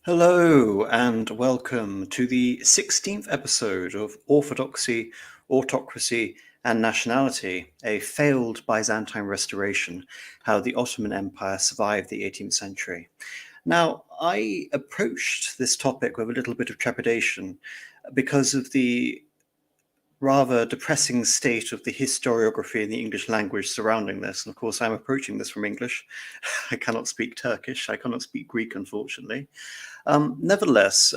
Hello and welcome to the 16th episode of Orthodoxy, Autocracy and Nationality, a failed Byzantine restoration, how the Ottoman Empire survived the 18th century. Now, I approached this topic with a little bit of trepidation because of the rather depressing state of the historiography in the English language surrounding this. And of course, I'm approaching this from English. I cannot speak Turkish. I cannot speak Greek, unfortunately. Nevertheless,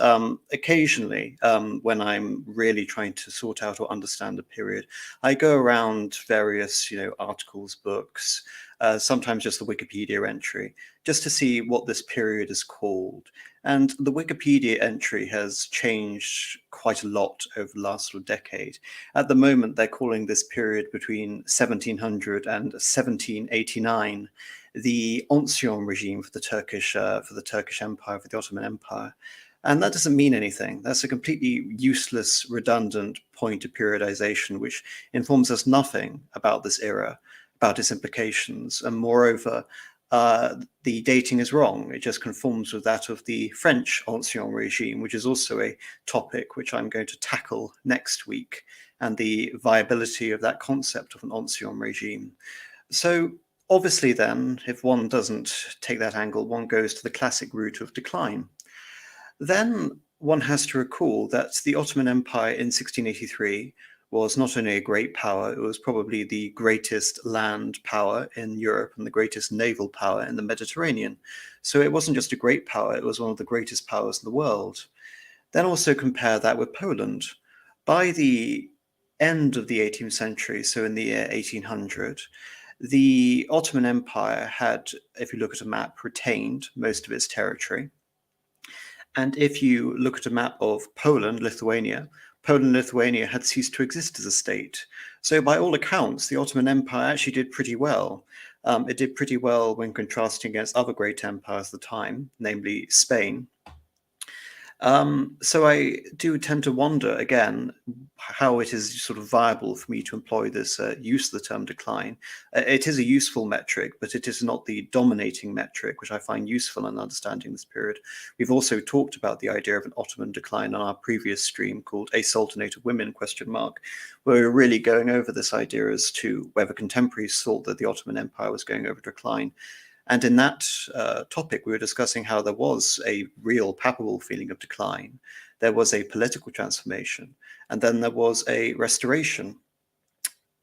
occasionally, when I'm really trying to sort out or understand a period, I go around various, articles, books, sometimes just the Wikipedia entry, just to see what this period is called. And the Wikipedia entry has changed quite a lot over the last sort of decade. At the moment, they're calling this period between 1700 and 1789 the Ancien regime for the Turkish Empire, for the Ottoman Empire. And that doesn't mean anything. That's a completely useless, redundant point of periodization, which informs us nothing about this era, about its implications. And moreover, the dating is wrong. It just conforms with that of the French Ancien regime, which is also a topic which I'm going to tackle next week, and the viability of that concept of an Ancien regime. So obviously then, if one doesn't take that angle, one goes to the classic route of decline. Then one has to recall that the Ottoman Empire in 1683 was not only a great power, it was probably the greatest land power in Europe and the greatest naval power in the Mediterranean. So it wasn't just a great power, it was one of the greatest powers in the world. Then also compare that with Poland. By the end of the 18th century, so in the year 1800, the Ottoman Empire had, if you look at a map, retained most of its territory. And if you look at a map of Poland, Lithuania had ceased to exist as a state. So by all accounts, the Ottoman Empire actually did pretty well. It did pretty well when contrasting against other great empires of the time, namely Spain. So I do tend to wonder, again, how it is sort of viable for me to employ this use of the term decline. It is a useful metric, but it is not the dominating metric, which I find useful in understanding this period. We've also talked about the idea of an Ottoman decline on our previous stream called A Sultanate of Women, where we were really going over this idea as to whether contemporaries thought that the Ottoman Empire was going over decline. And in that topic, we were discussing how there was a real palpable feeling of decline. There was a political transformation, and then there was a restoration.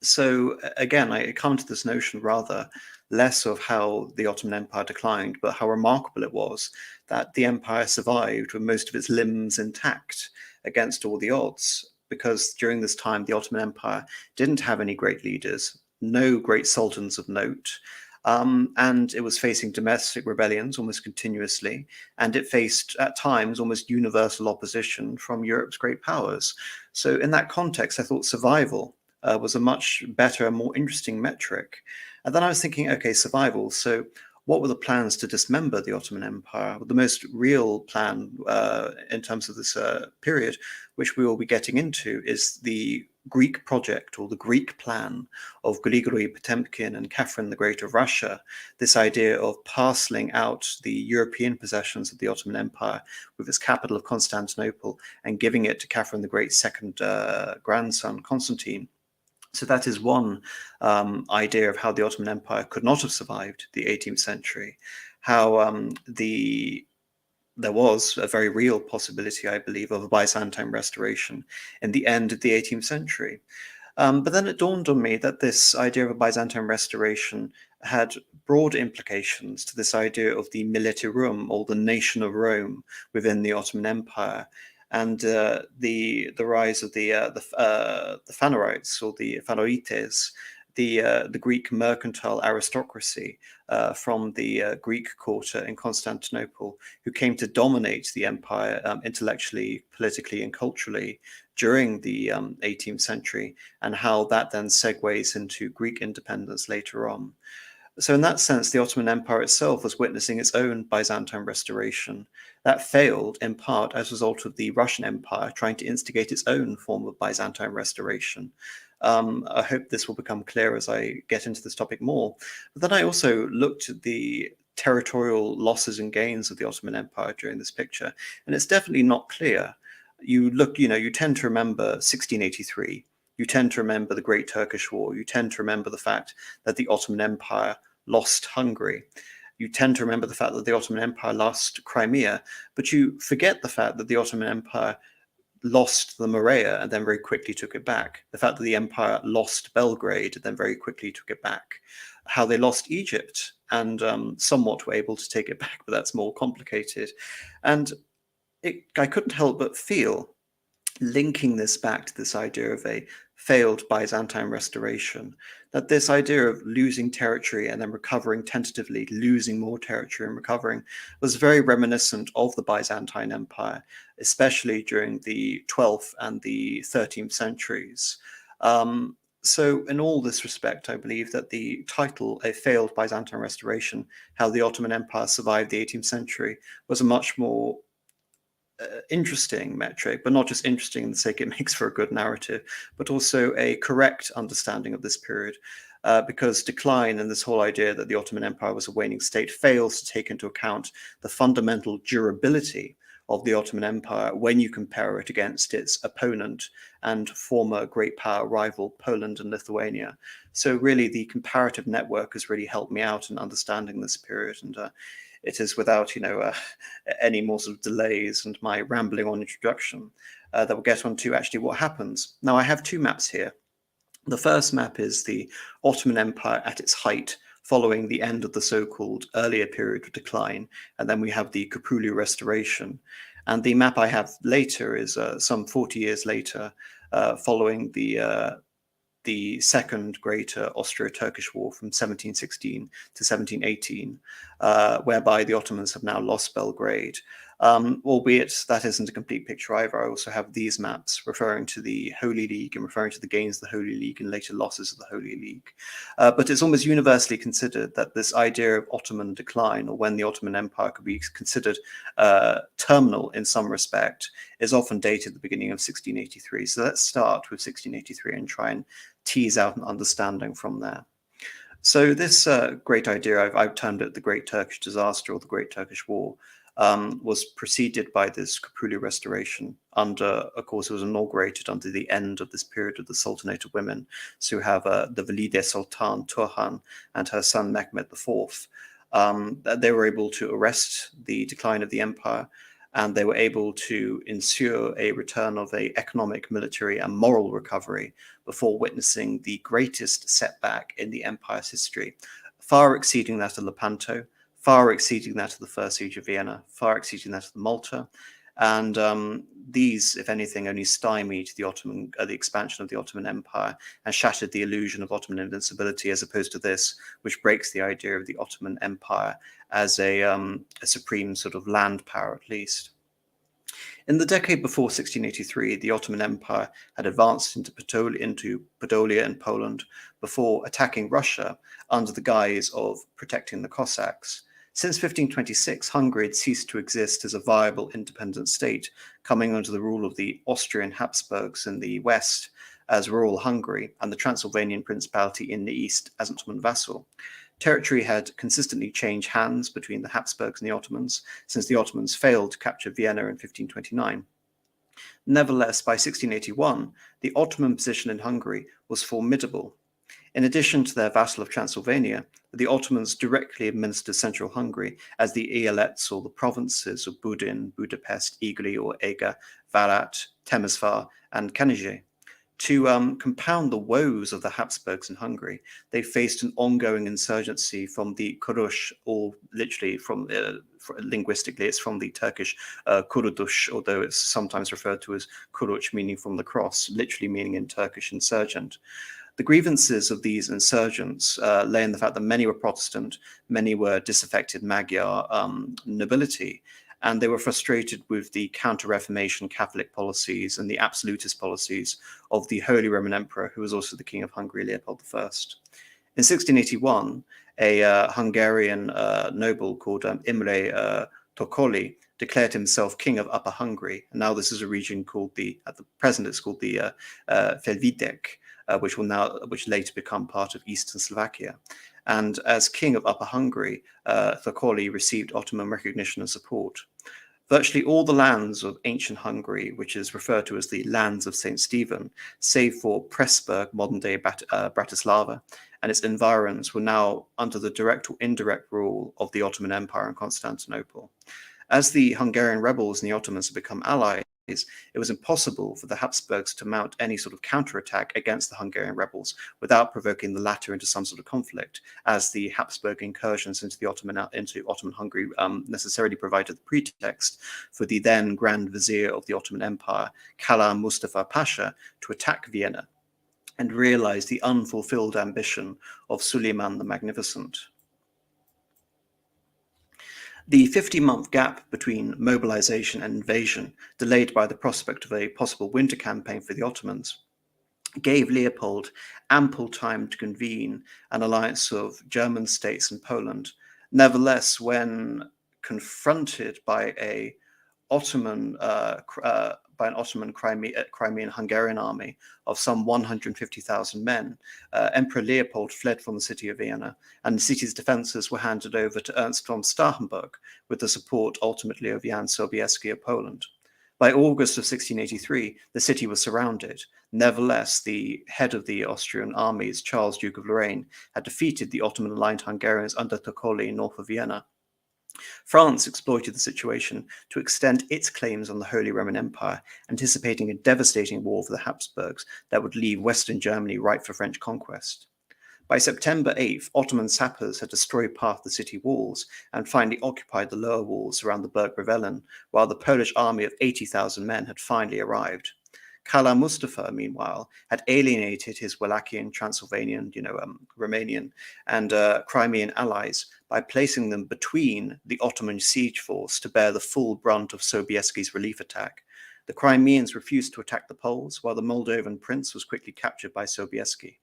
So again, I come to this notion rather less of how the Ottoman Empire declined, but how remarkable it was that the empire survived with most of its limbs intact against all the odds. Because during this time, the Ottoman Empire didn't have any great leaders, no great sultans of note. And it was facing domestic rebellions almost continuously, and it faced at times almost universal opposition from Europe's great powers. So in that context, I thought survival was a much better and more interesting metric. And then I was thinking, okay, survival. So what were the plans to dismember the Ottoman Empire? Well, the most real plan in terms of this period, which we will be getting into, is the Greek project, or the Greek plan of Grigori Potemkin and Catherine the Great of Russia, this idea of parceling out the European possessions of the Ottoman Empire with its capital of Constantinople and giving it to Catherine the Great's second grandson, Constantine. So that is one idea of how the Ottoman Empire could not have survived the 18th century, how there was a very real possibility, I believe, of a Byzantine restoration in the end of the 18th century. But then it dawned on me that this idea of a Byzantine restoration had broad implications to this idea of the militarum, or the nation of Rome, within the Ottoman Empire, and the rise of the Phanarites, or the Phanarites, the Greek mercantile aristocracy from the Greek quarter in Constantinople, who came to dominate the empire intellectually, politically, and culturally during the 18th century, and how that then segues into Greek independence later on. So in that sense, the Ottoman Empire itself was witnessing its own Byzantine restoration. That failed in part as a result of the Russian Empire trying to instigate its own form of Byzantine restoration. I hope this will become clear as I get into this topic more. But then I also looked at the territorial losses and gains of the Ottoman Empire during this picture, and it's definitely not clear. You look, you tend to remember 1683. You tend to remember the Great Turkish War. You tend to remember the fact that the Ottoman Empire lost Hungary. You tend to remember the fact that the Ottoman Empire lost Crimea, but you forget the fact that the Ottoman Empire lost the Morea and then very quickly took it back. The fact that the empire lost Belgrade and then very quickly took it back. How they lost Egypt and somewhat were able to take it back, but that's more complicated. And I couldn't help but feel, linking this back to this idea of a failed Byzantine restoration, that this idea of losing territory and then recovering tentatively, losing more territory and recovering, was very reminiscent of the Byzantine Empire, especially during the 12th and the 13th centuries. So in all this respect, I believe that the title, A Failed Byzantine Restoration, How the Ottoman Empire Survived the 18th Century, was a much more interesting metric, but not just interesting in the sake it makes for a good narrative, but also a correct understanding of this period, because decline and this whole idea that the Ottoman Empire was a waning state fails to take into account the fundamental durability of the Ottoman Empire when you compare it against its opponent and former great power rival Poland and Lithuania. So really the comparative network has really helped me out in understanding this period, and it is without, any more sort of delays and my rambling on introduction that we'll get on to actually what happens. Now, I have two maps here. The first map is the Ottoman Empire at its height, following the end of the so-called earlier period of decline, and then we have the Philliou Restoration. And the map I have later is some 40 years later, following the Second Great Austro-Turkish War from 1716 to 1718, whereby the Ottomans have now lost Belgrade. Albeit that isn't a complete picture either. I also have these maps referring to the Holy League and referring to the gains of the Holy League and later losses of the Holy League. But it's almost universally considered that this idea of Ottoman decline, or when the Ottoman Empire could be considered terminal in some respect, is often dated at the beginning of 1683. So let's start with 1683 and try and tease out an understanding from there. So this great idea, I've termed it the Great Turkish Disaster or the Great Turkish War, was preceded by this Philliou Restoration under, of course, it was inaugurated under the end of this period of the Sultanate of Women. So you have the Valide Sultan Turhan and her son Mehmed IV. They were able to arrest the decline of the empire, and they were able to ensure a return of an economic, military, and moral recovery before witnessing the greatest setback in the empire's history, far exceeding that of Lepanto, far exceeding that of the First Siege of Vienna, far exceeding that of Malta. And these, if anything, only stymied the expansion of the Ottoman Empire and shattered the illusion of Ottoman invincibility, as opposed to this, which breaks the idea of the Ottoman Empire as a supreme sort of land power, at least. In the decade before 1683, the Ottoman Empire had advanced into Podolia and Poland before attacking Russia under the guise of protecting the Cossacks. Since 1526, Hungary had ceased to exist as a viable independent state, coming under the rule of the Austrian Habsburgs in the west as rural Hungary and the Transylvanian Principality in the east as an Ottoman vassal. Territory had consistently changed hands between the Habsburgs and the Ottomans since the Ottomans failed to capture Vienna in 1529. Nevertheless, by 1681, the Ottoman position in Hungary was formidable. In addition to their vassal of Transylvania, the Ottomans directly administered central Hungary as the eyalet's or the provinces of Budin, Budapest, Igli or Ega, Várat, Temesvar, and Kanizsa. To compound the woes of the Habsburgs in Hungary, they faced an ongoing insurgency from the Kurush, or literally from linguistically, it's from the Turkish Kurudush, although it's sometimes referred to as Kuruç, meaning from the cross, literally meaning in Turkish insurgent. The grievances of these insurgents lay in the fact that many were Protestant, many were disaffected Magyar nobility, and they were frustrated with the counter-Reformation Catholic policies and the absolutist policies of the Holy Roman Emperor, who was also the King of Hungary, Leopold I. In 1681, a Hungarian noble called Imre Tokoli declared himself King of Upper Hungary, and now this is a region called at the present it's called the Felvidek, which later become part of Eastern Slovakia. and as king of Upper Hungary, Thorkoli received Ottoman recognition and support. Virtually all the lands of ancient Hungary, which is referred to as the lands of St. Stephen, save for Pressburg, modern-day Bratislava, and its environs, were now under the direct or indirect rule of the Ottoman Empire and Constantinople. As the Hungarian rebels and the Ottomans had become allies, it was impossible for the Habsburgs to mount any sort of counterattack against the Hungarian rebels without provoking the latter into some sort of conflict, as the Habsburg incursions into Ottoman Hungary necessarily provided the pretext for the then Grand Vizier of the Ottoman Empire, Kala Mustafa Pasha, to attack Vienna and realize the unfulfilled ambition of Suleiman the Magnificent. The 50-month gap between mobilization and invasion, delayed by the prospect of a possible winter campaign for the Ottomans, gave Leopold ample time to convene an alliance of German states and Poland. Nevertheless, when confronted by an Ottoman Crimean Hungarian army of some 150,000 men, Emperor Leopold fled from the city of Vienna, and the city's defenses were handed over to Ernst von Starhemberg, with the support ultimately of Jan Sobieski of Poland. By August of 1683, the city was surrounded. Nevertheless, the head of the Austrian armies, Charles, Duke of Lorraine, had defeated the Ottoman-aligned Hungarians under Thorkoli north of Vienna. France exploited the situation to extend its claims on the Holy Roman Empire, anticipating a devastating war for the Habsburgs that would leave Western Germany ripe for French conquest. By September 8th, Ottoman sappers had destroyed part of the city walls and finally occupied the lower walls around the Burg Revelen, while the Polish army of 80,000 men had finally arrived. Kala Mustafa, meanwhile, had alienated his Wallachian, Transylvanian, Romanian, and Crimean allies by placing them between the Ottoman siege force to bear the full brunt of Sobieski's relief attack. The Crimeans refused to attack the Poles, while the Moldovan prince was quickly captured by Sobieski.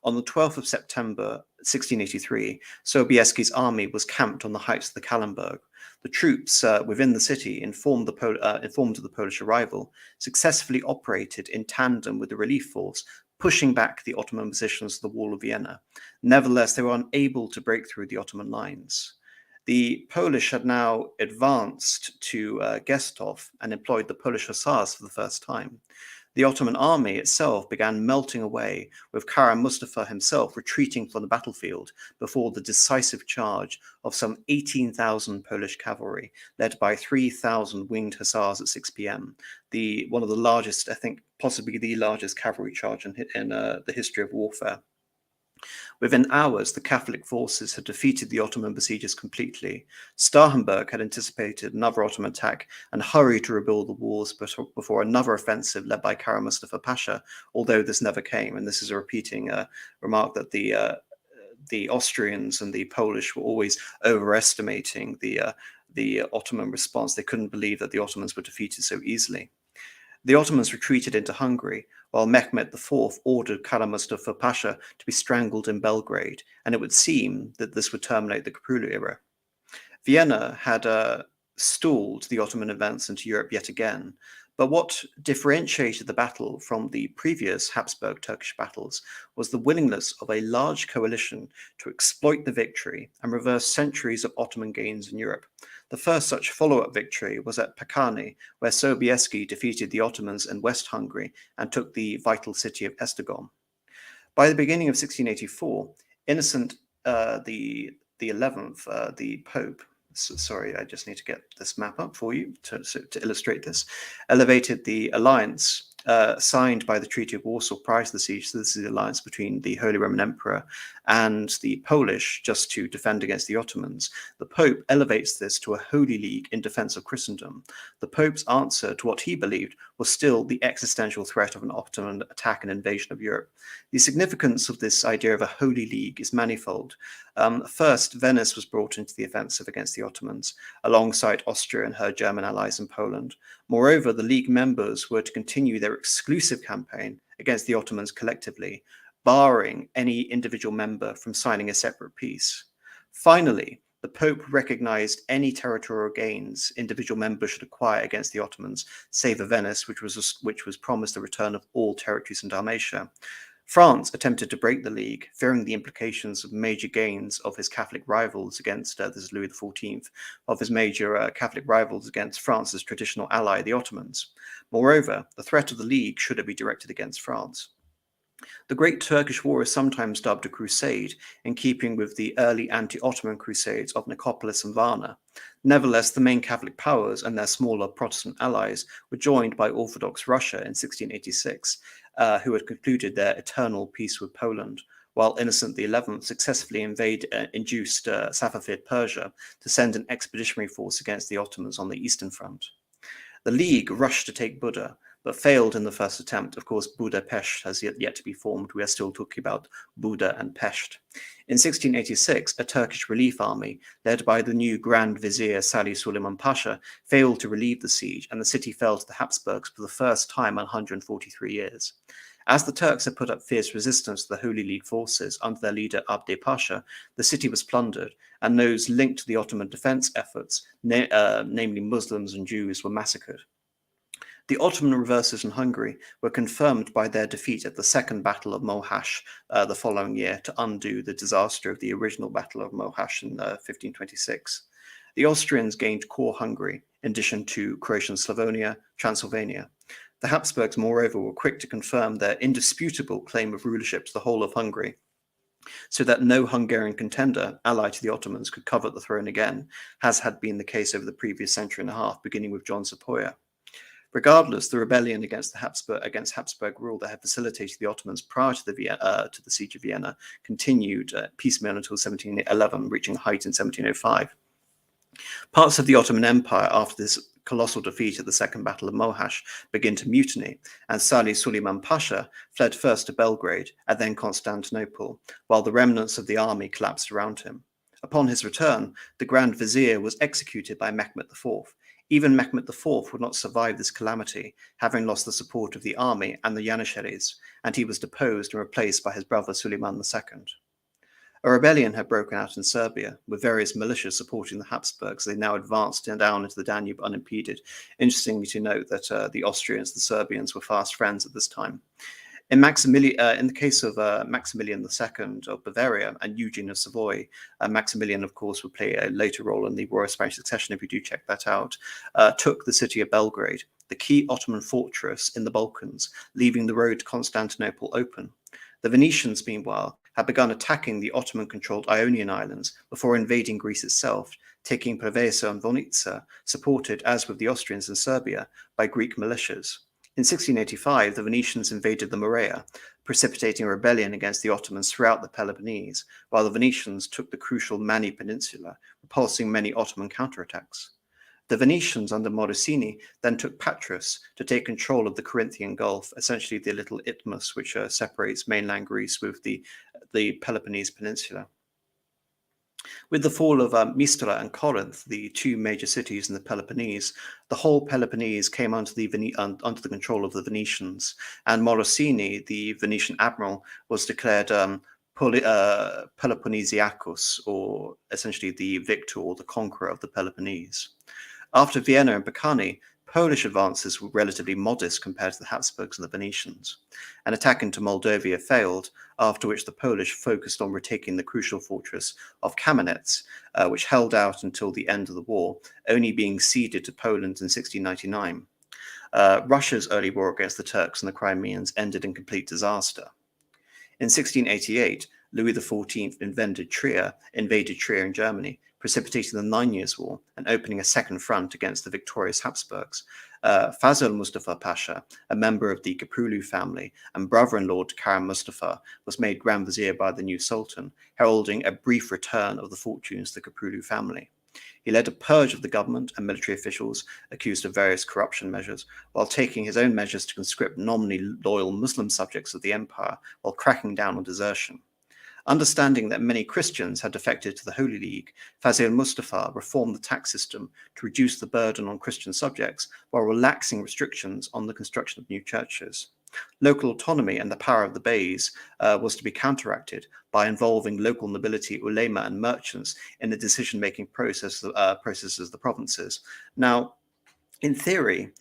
On the 12th of September 1683, Sobieski's army was camped on the heights of the Kallenberg. The troops within the city, informed of the Polish arrival, successfully operated in tandem with the relief force, pushing back the Ottoman positions to the wall of Vienna. Nevertheless, they were unable to break through the Ottoman lines. The Polish had now advanced to Gestov and employed the Polish hussars for the first time. The Ottoman army itself began melting away, with Kara Mustafa himself retreating from the battlefield before the decisive charge of some 18,000 Polish cavalry, led by 3,000 winged hussars at 6 p.m. One of the largest, I think, possibly the largest cavalry charge in the history of warfare. Within hours, the Catholic forces had defeated the Ottoman besiegers completely. Starhemberg had anticipated another Ottoman attack and hurried to rebuild the walls before another offensive led by Kara Mustafa Pasha, although this never came. And this is a repeating remark that the Austrians and the Polish were always overestimating the Ottoman response. They couldn't believe that the Ottomans were defeated so easily. The Ottomans retreated into Hungary, while Mehmed IV ordered Kara Mustafa Pasha to be strangled in Belgrade, and it would seem that this would terminate the Kapulu era. Vienna had stalled the Ottoman advance into Europe yet again, but what differentiated the battle from the previous Habsburg-Turkish battles was the willingness of a large coalition to exploit the victory and reverse centuries of Ottoman gains in Europe. The first such follow-up victory was at Pakani, where Sobieski defeated the Ottomans in West Hungary and took the vital city of Esztergom. By the beginning of 1684, Innocent the 11th, the Pope, sorry, I just need to get this map up for you to illustrate this, elevated the alliance signed by the Treaty of Warsaw prior to the siege. So this is the alliance between the Holy Roman Emperor and the Polish, just to defend against the Ottomans. The Pope elevates this to a holy league in defense of Christendom. The Pope's answer to what he believed was still the existential threat of an Ottoman attack and invasion of Europe. The significance of this idea of a holy league is manifold. First, Venice was brought into the offensive against the Ottomans, alongside Austria and her German allies in Poland. Moreover, the League members were to continue their exclusive campaign against the Ottomans collectively, barring any individual member from signing a separate peace. Finally, the Pope recognized any territorial gains individual members should acquire against the Ottomans, save for Venice, which was promised the return of all territories in Dalmatia. France attempted to break the League, fearing the implications of major gains of his Catholic rivals against, this is Louis XIV, of his major Catholic rivals against France's traditional ally, the Ottomans. Moreover, the threat of the League should it be directed against France. The Great Turkish War is sometimes dubbed a crusade, in keeping with the early anti-Ottoman crusades of Nicopolis and Varna. Nevertheless, the main Catholic powers and their smaller Protestant allies were joined by Orthodox Russia in 1686, who had concluded their eternal peace with Poland, while Innocent XI successfully induced Safavid Persia to send an expeditionary force against the Ottomans on the Eastern Front. The League rushed to take Buda, but failed in the first attempt. Of course, Budapest has yet to be formed. We are still talking about Buda and Pest. In 1686, a Turkish relief army, led by the new Grand Vizier Salih Suleiman Pasha, failed to relieve the siege, and the city fell to the Habsburgs for the first time in 143 years. As the Turks had put up fierce resistance to the Holy League forces under their leader Abdey Pasha, the city was plundered, and those linked to the Ottoman defense efforts, namely Muslims and Jews, were massacred. The Ottoman reverses in Hungary were confirmed by their defeat at the Second Battle of Mohacs the following year to undo the disaster of the original Battle of Mohacs in 1526. The Austrians gained core Hungary, in addition to Croatian Slavonia, Transylvania. The Habsburgs, moreover, were quick to confirm their indisputable claim of rulership to the whole of Hungary, so that no Hungarian contender allied to the Ottomans could covet the throne again, as had been the case over the previous century and a half, beginning with John Sepoya. Regardless, the rebellion against Habsburg rule that had facilitated the Ottomans prior to the siege of Vienna continued piecemeal until 1711, reaching a height in 1705. Parts of the Ottoman Empire, after this colossal defeat at the Second Battle of Mohacs, began to mutiny, and Salih Suleiman Pasha fled first to Belgrade and then Constantinople, while the remnants of the army collapsed around him. Upon his return, the Grand Vizier was executed by Mehmed IV. Even Mehmed IV would not survive this calamity, having lost the support of the army and the Janissaries, and he was deposed and replaced by his brother Suleiman II. A rebellion had broken out in Serbia, with various militias supporting the Habsburgs. They now advanced down into the Danube unimpeded. Interestingly to note that the Austrians, the Serbians, were fast friends at this time. In the case of Maximilian II of Bavaria and Eugene of Savoy, Maximilian, of course, would play a later role in the War of Spanish Succession, if you do check that out, took the city of Belgrade, the key Ottoman fortress in the Balkans, leaving the road to Constantinople open. The Venetians, meanwhile, had begun attacking the Ottoman-controlled Ionian Islands before invading Greece itself, taking Preveza and Vonica, supported, as with the Austrians in Serbia, by Greek militias. In 1685, the Venetians invaded the Morea, precipitating a rebellion against the Ottomans throughout the Peloponnese, while the Venetians took the crucial Mani Peninsula, repulsing many Ottoman counterattacks. The Venetians under Morosini then took Patras to take control of the Corinthian Gulf, essentially the little isthmus which separates mainland Greece with the Peloponnese Peninsula. With the fall of Mystara and Corinth, the two major cities in the Peloponnese, the whole Peloponnese came under the control of the Venetians, and Morosini, the Venetian admiral, was declared Peloponnesiacus, or essentially the victor or the conqueror of the Peloponnese. After Vienna and Bacani, Polish advances were relatively modest compared to the Habsburgs and the Venetians. An attack into Moldavia failed, after which the Polish focused on retaking the crucial fortress of Kamenets, which held out until the end of the war, only being ceded to Poland in 1699. Russia's early war against the Turks and the Crimeans ended in complete disaster. In 1688, Louis XIV invaded Trier in Germany, precipitating the 9 Years' War and opening a second front against the victorious Habsburgs. Fazıl Mustafa Pasha, a member of the Kapulu family and brother-in-law to Kara Mustafa, was made Grand Vizier by the new Sultan, heralding a brief return of the fortunes of the Kapulu family. He led a purge of the government and military officials accused of various corruption measures, while taking his own measures to conscript nominally loyal Muslim subjects of the empire, while cracking down on desertion. Understanding that many Christians had defected to the Holy League, Fazıl Mustafa reformed the tax system to reduce the burden on Christian subjects while relaxing restrictions on the construction of new churches. Local autonomy and the power of the beys was to be counteracted by involving local nobility, ulema, and merchants in the decision-making processes of the provinces. Now, In theory,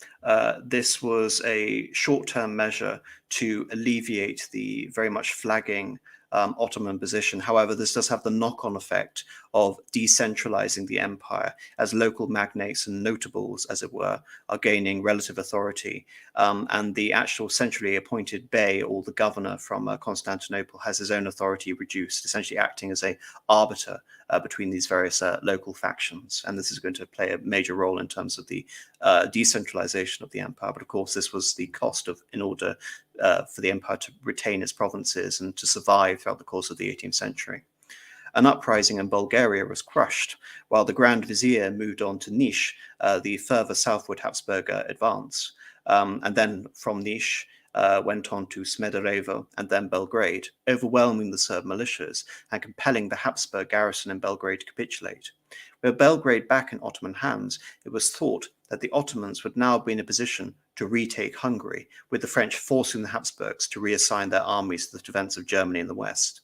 this was a short-term measure to alleviate the very much flagging Ottoman position. However, this does have the knock-on effect of decentralizing the empire as local magnates and notables, as it were, are gaining relative authority. And the actual centrally appointed bey, or the governor from Constantinople, has his own authority reduced, essentially acting as a arbiter between these various local factions. And this is going to play a major role in terms of the decentralization of the empire. But of course, this was the cost of, in order for the empire to retain its provinces and to survive throughout the course of the 18th century. An uprising in Bulgaria was crushed, while the Grand Vizier moved on to Niš, the further southward Habsburg advance. And then from Niš, went on to Smederevo and then Belgrade, overwhelming the Serb militias and compelling the Habsburg garrison in Belgrade to capitulate. With Belgrade back in Ottoman hands, it was thought that the Ottomans would now be in a position to retake Hungary, with the French forcing the Habsburgs to reassign their armies to the defense of Germany in the west.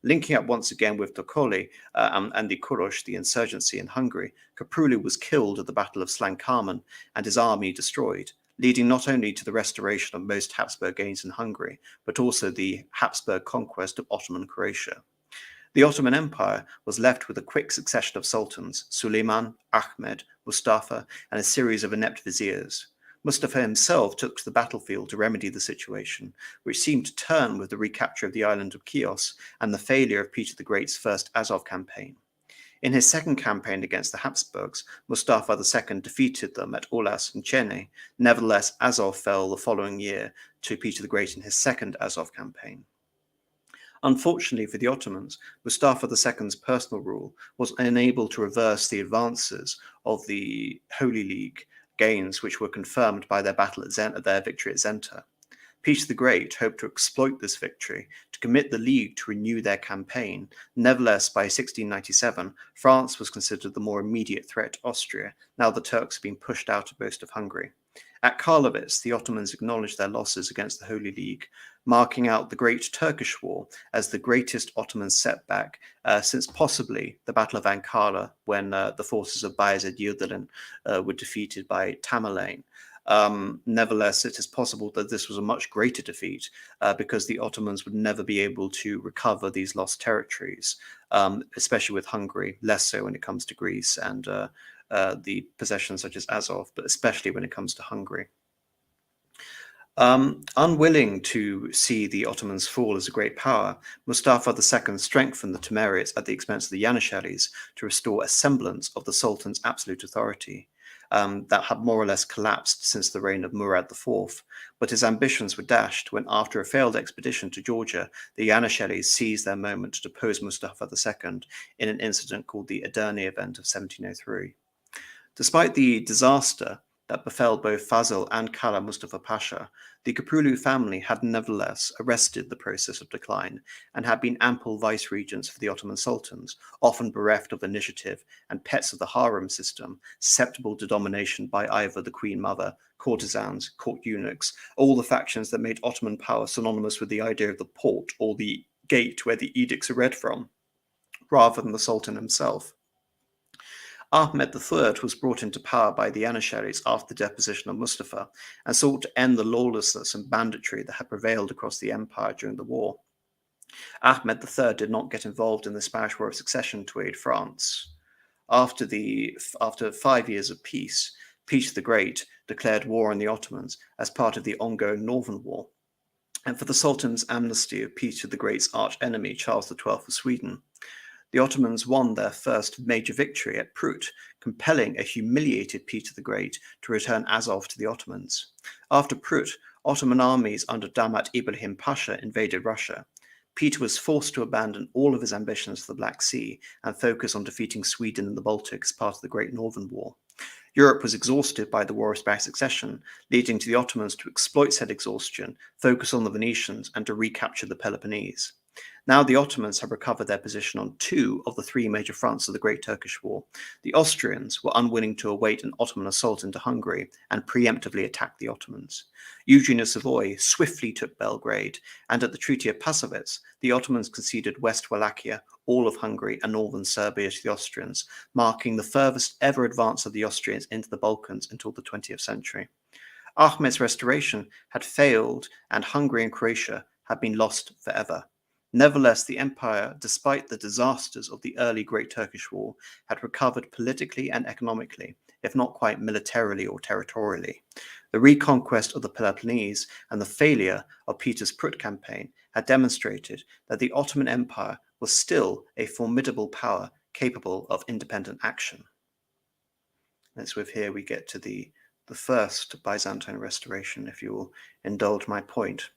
Linking up once again with Tokoli and the Kurosh, the insurgency in Hungary, Koprulu was killed at the Battle of Slankamen and his army destroyed, leading not only to the restoration of most Habsburg gains in Hungary, but also the Habsburg conquest of Ottoman Croatia. The Ottoman Empire was left with a quick succession of sultans, Suleiman, Ahmed, Mustafa, and a series of inept viziers. Mustafa himself took to the battlefield to remedy the situation, which seemed to turn with the recapture of the island of Chios and the failure of Peter the Great's first Azov campaign. In his second campaign against the Habsburgs, Mustafa II defeated them at Olas and Chene. Nevertheless, Azov fell the following year to Peter the Great in his second Azov campaign. Unfortunately for the Ottomans, Mustafa II's personal rule was unable to reverse the advances of the Holy League gains, which were confirmed by their victory at Zenta. Peter the Great hoped to exploit this victory to commit the League to renew their campaign. Nevertheless, by 1697, France was considered the more immediate threat to Austria, now the Turks had been pushed out of most of Hungary. At Karlovitz, the Ottomans acknowledged their losses against the Holy League, marking out the Great Turkish War as the greatest Ottoman setback since possibly the Battle of Ankara, when the forces of Bayezid Yildirim were defeated by Tamerlane. Nevertheless, it is possible that this was a much greater defeat because the Ottomans would never be able to recover these lost territories, especially with Hungary, less so when it comes to Greece and the possessions such as Azov, but especially when it comes to Hungary. Unwilling to see the Ottomans fall as a great power, Mustafa II strengthened the Timurids at the expense of the Janissaries to restore a semblance of the Sultan's absolute authority that had more or less collapsed since the reign of Murad IV. But his ambitions were dashed when, after a failed expedition to Georgia, the Janissaries seized their moment to depose Mustafa II in an incident called the Edirne event of 1703. Despite the disaster that befell both Fazıl and Kara Mustafa Pasha, the Koprulu family had nevertheless arrested the process of decline and had been ample vice-regents for the Ottoman sultans, often bereft of initiative and pets of the harem system, susceptible to domination by either the queen mother, courtesans, court eunuchs, all the factions that made Ottoman power synonymous with the idea of the port or the gate where the edicts are read from, rather than the sultan himself. Ahmed III was brought into power by the Janissaries after the deposition of Mustafa and sought to end the lawlessness and banditry that had prevailed across the empire during the war. Ahmed III did not get involved in the Spanish War of Succession to aid France. After 5 years of peace, Peter the Great declared war on the Ottomans as part of the ongoing Northern War, and for the Sultan's amnesty of Peter the Great's arch-enemy, Charles XII of Sweden. The Ottomans won their first major victory at Prut, compelling a humiliated Peter the Great to return Azov to the Ottomans. After Prut, Ottoman armies under Damat Ibrahim Pasha invaded Russia. Peter was forced to abandon all of his ambitions for the Black Sea and focus on defeating Sweden and the Baltic as part of the Great Northern War. Europe was exhausted by the War of Spanish Succession, leading to the Ottomans to exploit said exhaustion, focus on the Venetians, and to recapture the Peloponnese. Now the Ottomans have recovered their position on 2 of the 3 major fronts of the Great Turkish War. The Austrians were unwilling to await an Ottoman assault into Hungary and preemptively attacked the Ottomans. Eugene of Savoy swiftly took Belgrade, and at the Treaty of Passovitz, the Ottomans conceded West Wallachia, all of Hungary and northern Serbia to the Austrians, marking the furthest ever advance of the Austrians into the Balkans until the 20th century. Ahmed's restoration had failed, and Hungary and Croatia had been lost forever. Nevertheless, the empire, despite the disasters of the early Great Turkish War, had recovered politically and economically, if not quite militarily or territorially. The reconquest of the Peloponnese and the failure of Peter's Prut campaign had demonstrated that the Ottoman Empire was still a formidable power capable of independent action. That's with here we get to the first Byzantine restoration, if you will indulge my point.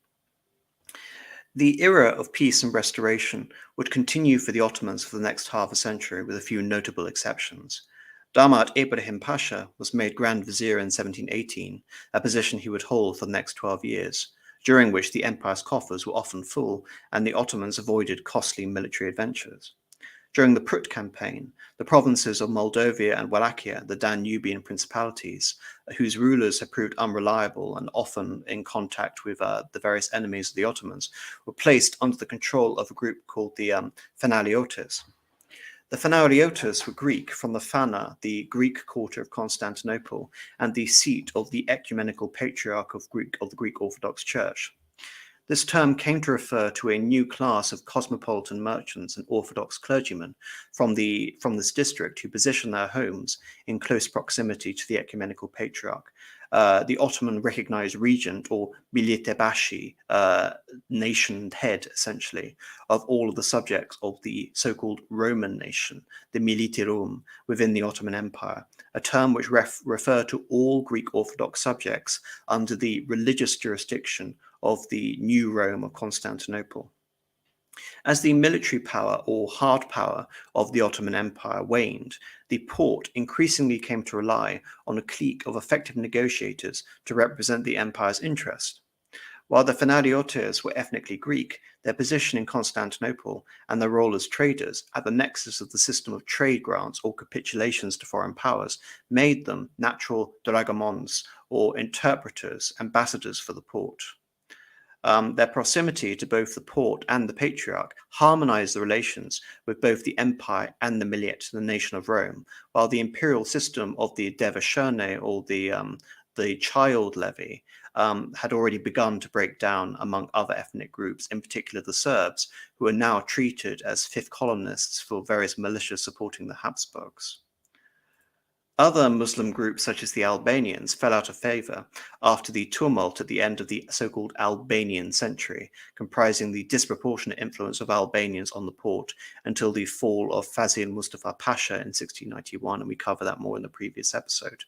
The era of peace and restoration would continue for the Ottomans for the next half a century, with a few notable exceptions. Ahmed Ibrahim Pasha was made Grand Vizier in 1718, a position he would hold for the next 12 years, during which the empire's coffers were often full and the Ottomans avoided costly military adventures. During the Prut campaign, the provinces of Moldavia and Wallachia, the Danubian Principalities, whose rulers had proved unreliable and often in contact with the various enemies of the Ottomans, were placed under the control of a group called the Finaleotos. The Finaleotos were Greek from the Phana, the Greek quarter of Constantinople, and the seat of the ecumenical patriarch of the Greek Orthodox Church. This term came to refer to a new class of cosmopolitan merchants and Orthodox clergymen from this district who positioned their homes in close proximity to the ecumenical patriarch, the Ottoman recognized regent, or militebashi, nation head, essentially, of all of the subjects of the so-called Roman nation, the militirum, within the Ottoman Empire, a term which referred to all Greek Orthodox subjects under the religious jurisdiction of the New Rome of Constantinople. As the military power or hard power of the Ottoman Empire waned, the Porte increasingly came to rely on a clique of effective negotiators to represent the empire's interest. While the Finaleotes were ethnically Greek, their position in Constantinople and their role as traders at the nexus of the system of trade grants or capitulations to foreign powers made them natural dragomons, or interpreters, ambassadors for the Porte. Their proximity to both the Porte and the Patriarch harmonized the relations with both the Empire and the Millet, the nation of Rome, while the imperial system of the devasherne, or the child levy, had already begun to break down among other ethnic groups, in particular the Serbs, who were now treated as fifth columnists for various militias supporting the Habsburgs. Other Muslim groups, such as the Albanians, fell out of favor after the tumult at the end of the so-called Albanian century, comprising the disproportionate influence of Albanians on the Porte until the fall of Fazil Mustafa Pasha in 1691, and we cover that more in the previous episode.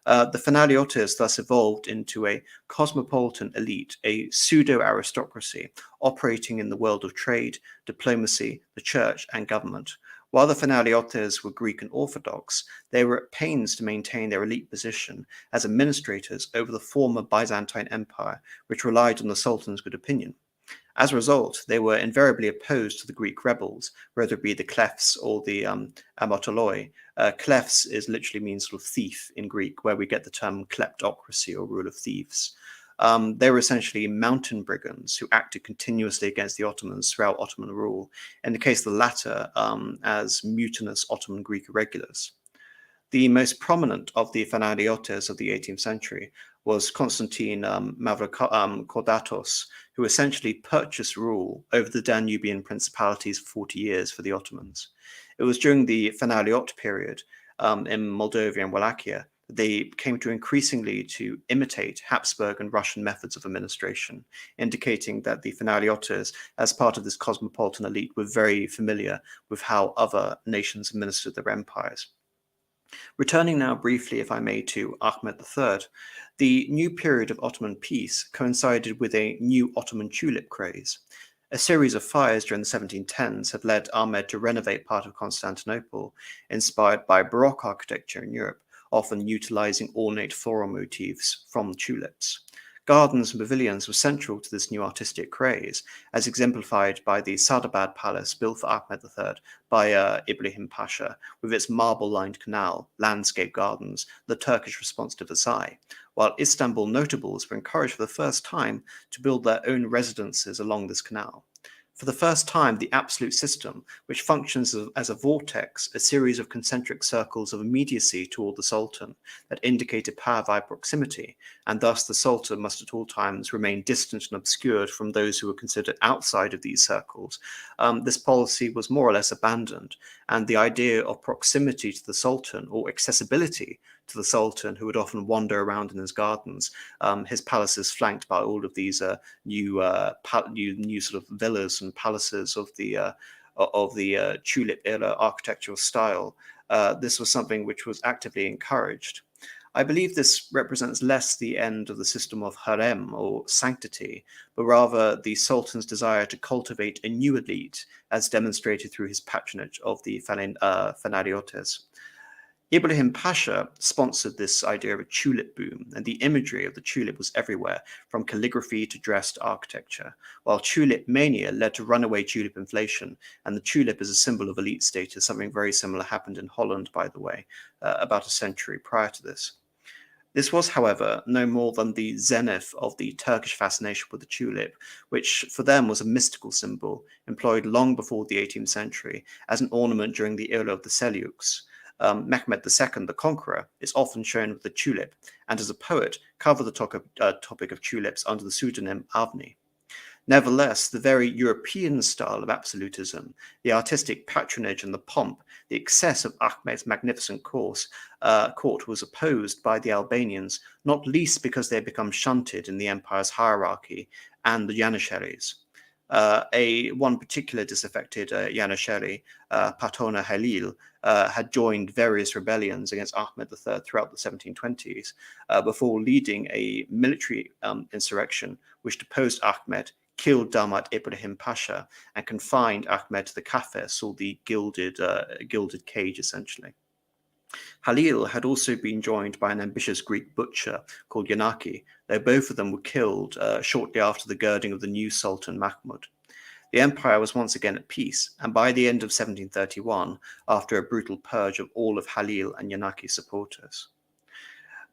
The Finaleotes thus evolved into a cosmopolitan elite, a pseudo-aristocracy operating in the world of trade, diplomacy, the church, and government. While the Finaleotes were Greek and Orthodox, they were at pains to maintain their elite position as administrators over the former Byzantine Empire, which relied on the Sultan's good opinion. As a result, they were invariably opposed to the Greek rebels, whether it be the Klephs or the Amotoloi. Klephs literally means sort of thief in Greek, where we get the term kleptocracy, or rule of thieves. They were essentially mountain brigands who acted continuously against the Ottomans throughout Ottoman rule, in the case of the latter as mutinous Ottoman Greek irregulars. The most prominent of the Phanariotes of the 18th century was Constantine Mavrocordatos, who essentially purchased rule over the Danubian Principalities for 40 years for the Ottomans. It was during the Phanariot period in Moldavia and Wallachia they came to increasingly to imitate Habsburg and Russian methods of administration, indicating that the Finaleotes, as part of this cosmopolitan elite, were very familiar with how other nations administered their empires. Returning now briefly, if I may, to Ahmed III, the new period of Ottoman peace coincided with a new Ottoman tulip craze. A series of fires during the 1710s had led Ahmed to renovate part of Constantinople, inspired by Baroque architecture in Europe, often utilizing ornate floral motifs from tulips. Gardens and pavilions were central to this new artistic craze, as exemplified by the Sadabad Palace built for Ahmed III by Ibrahim Pasha, with its marble-lined canal, landscape gardens, the Turkish response to Versailles, while Istanbul notables were encouraged for the first time to build their own residences along this canal. For the first time, the absolute system, which functions as a vortex, a series of concentric circles of immediacy toward the Sultan that indicated power by proximity, and thus the Sultan must at all times remain distant and obscured from those who were considered outside of these circles. This policy was more or less abandoned, and the idea of proximity to the Sultan, or accessibility to the Sultan, who would often wander around in his gardens, his palaces flanked by all of these new sort of villas and palaces of the tulip era architectural style. This was something which was actively encouraged. I believe this represents less the end of the system of harem or sanctity, but rather the Sultan's desire to cultivate a new elite, as demonstrated through his patronage of the Phanariotes. Ibrahim Pasha sponsored this idea of a tulip boom, and the imagery of the tulip was everywhere, from calligraphy to dressed architecture, while tulip mania led to runaway tulip inflation, and the tulip is a symbol of elite status. Something very similar happened in Holland, by the way, about a century prior to this. This was, however, no more than the zenith of the Turkish fascination with the tulip, which for them was a mystical symbol, employed long before the 18th century as an ornament during the era of the Seljuks. Mehmed II, the Conqueror, is often shown with the tulip, and as a poet, covered the topic of tulips under the pseudonym Avni. Nevertheless, the very European style of absolutism, the artistic patronage and the pomp, the excess of Ahmed's magnificent court was opposed by the Albanians, not least because they had become shunted in the empire's hierarchy, and the Janissaries. One particular disaffected Janissary, Patona Halil, had joined various rebellions against Ahmed III throughout the 1720s, before leading a military insurrection which deposed Ahmed, killed Damat Ibrahim Pasha, and confined Ahmed to the kafes, or the gilded cage, essentially. Halil had also been joined by an ambitious Greek butcher called Yanaki, though both of them were killed shortly after the girding of the new Sultan Mahmud. The empire was once again at peace, and by the end of 1731, after a brutal purge of all of Halil and Yanaki's supporters.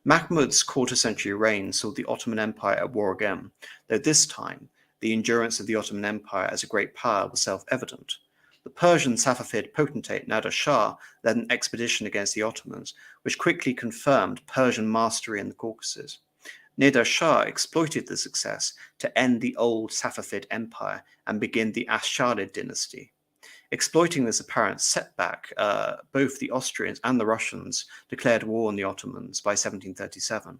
Mahmud's quarter-century reign saw the Ottoman Empire at war again, though this time the endurance of the Ottoman Empire as a great power was self-evident. The Persian Safavid potentate Nader Shah led an expedition against the Ottomans, which quickly confirmed Persian mastery in the Caucasus. Nader Shah exploited the success to end the old Safavid Empire and begin the Ash'arid dynasty. Exploiting this apparent setback, both the Austrians and the Russians declared war on the Ottomans by 1737.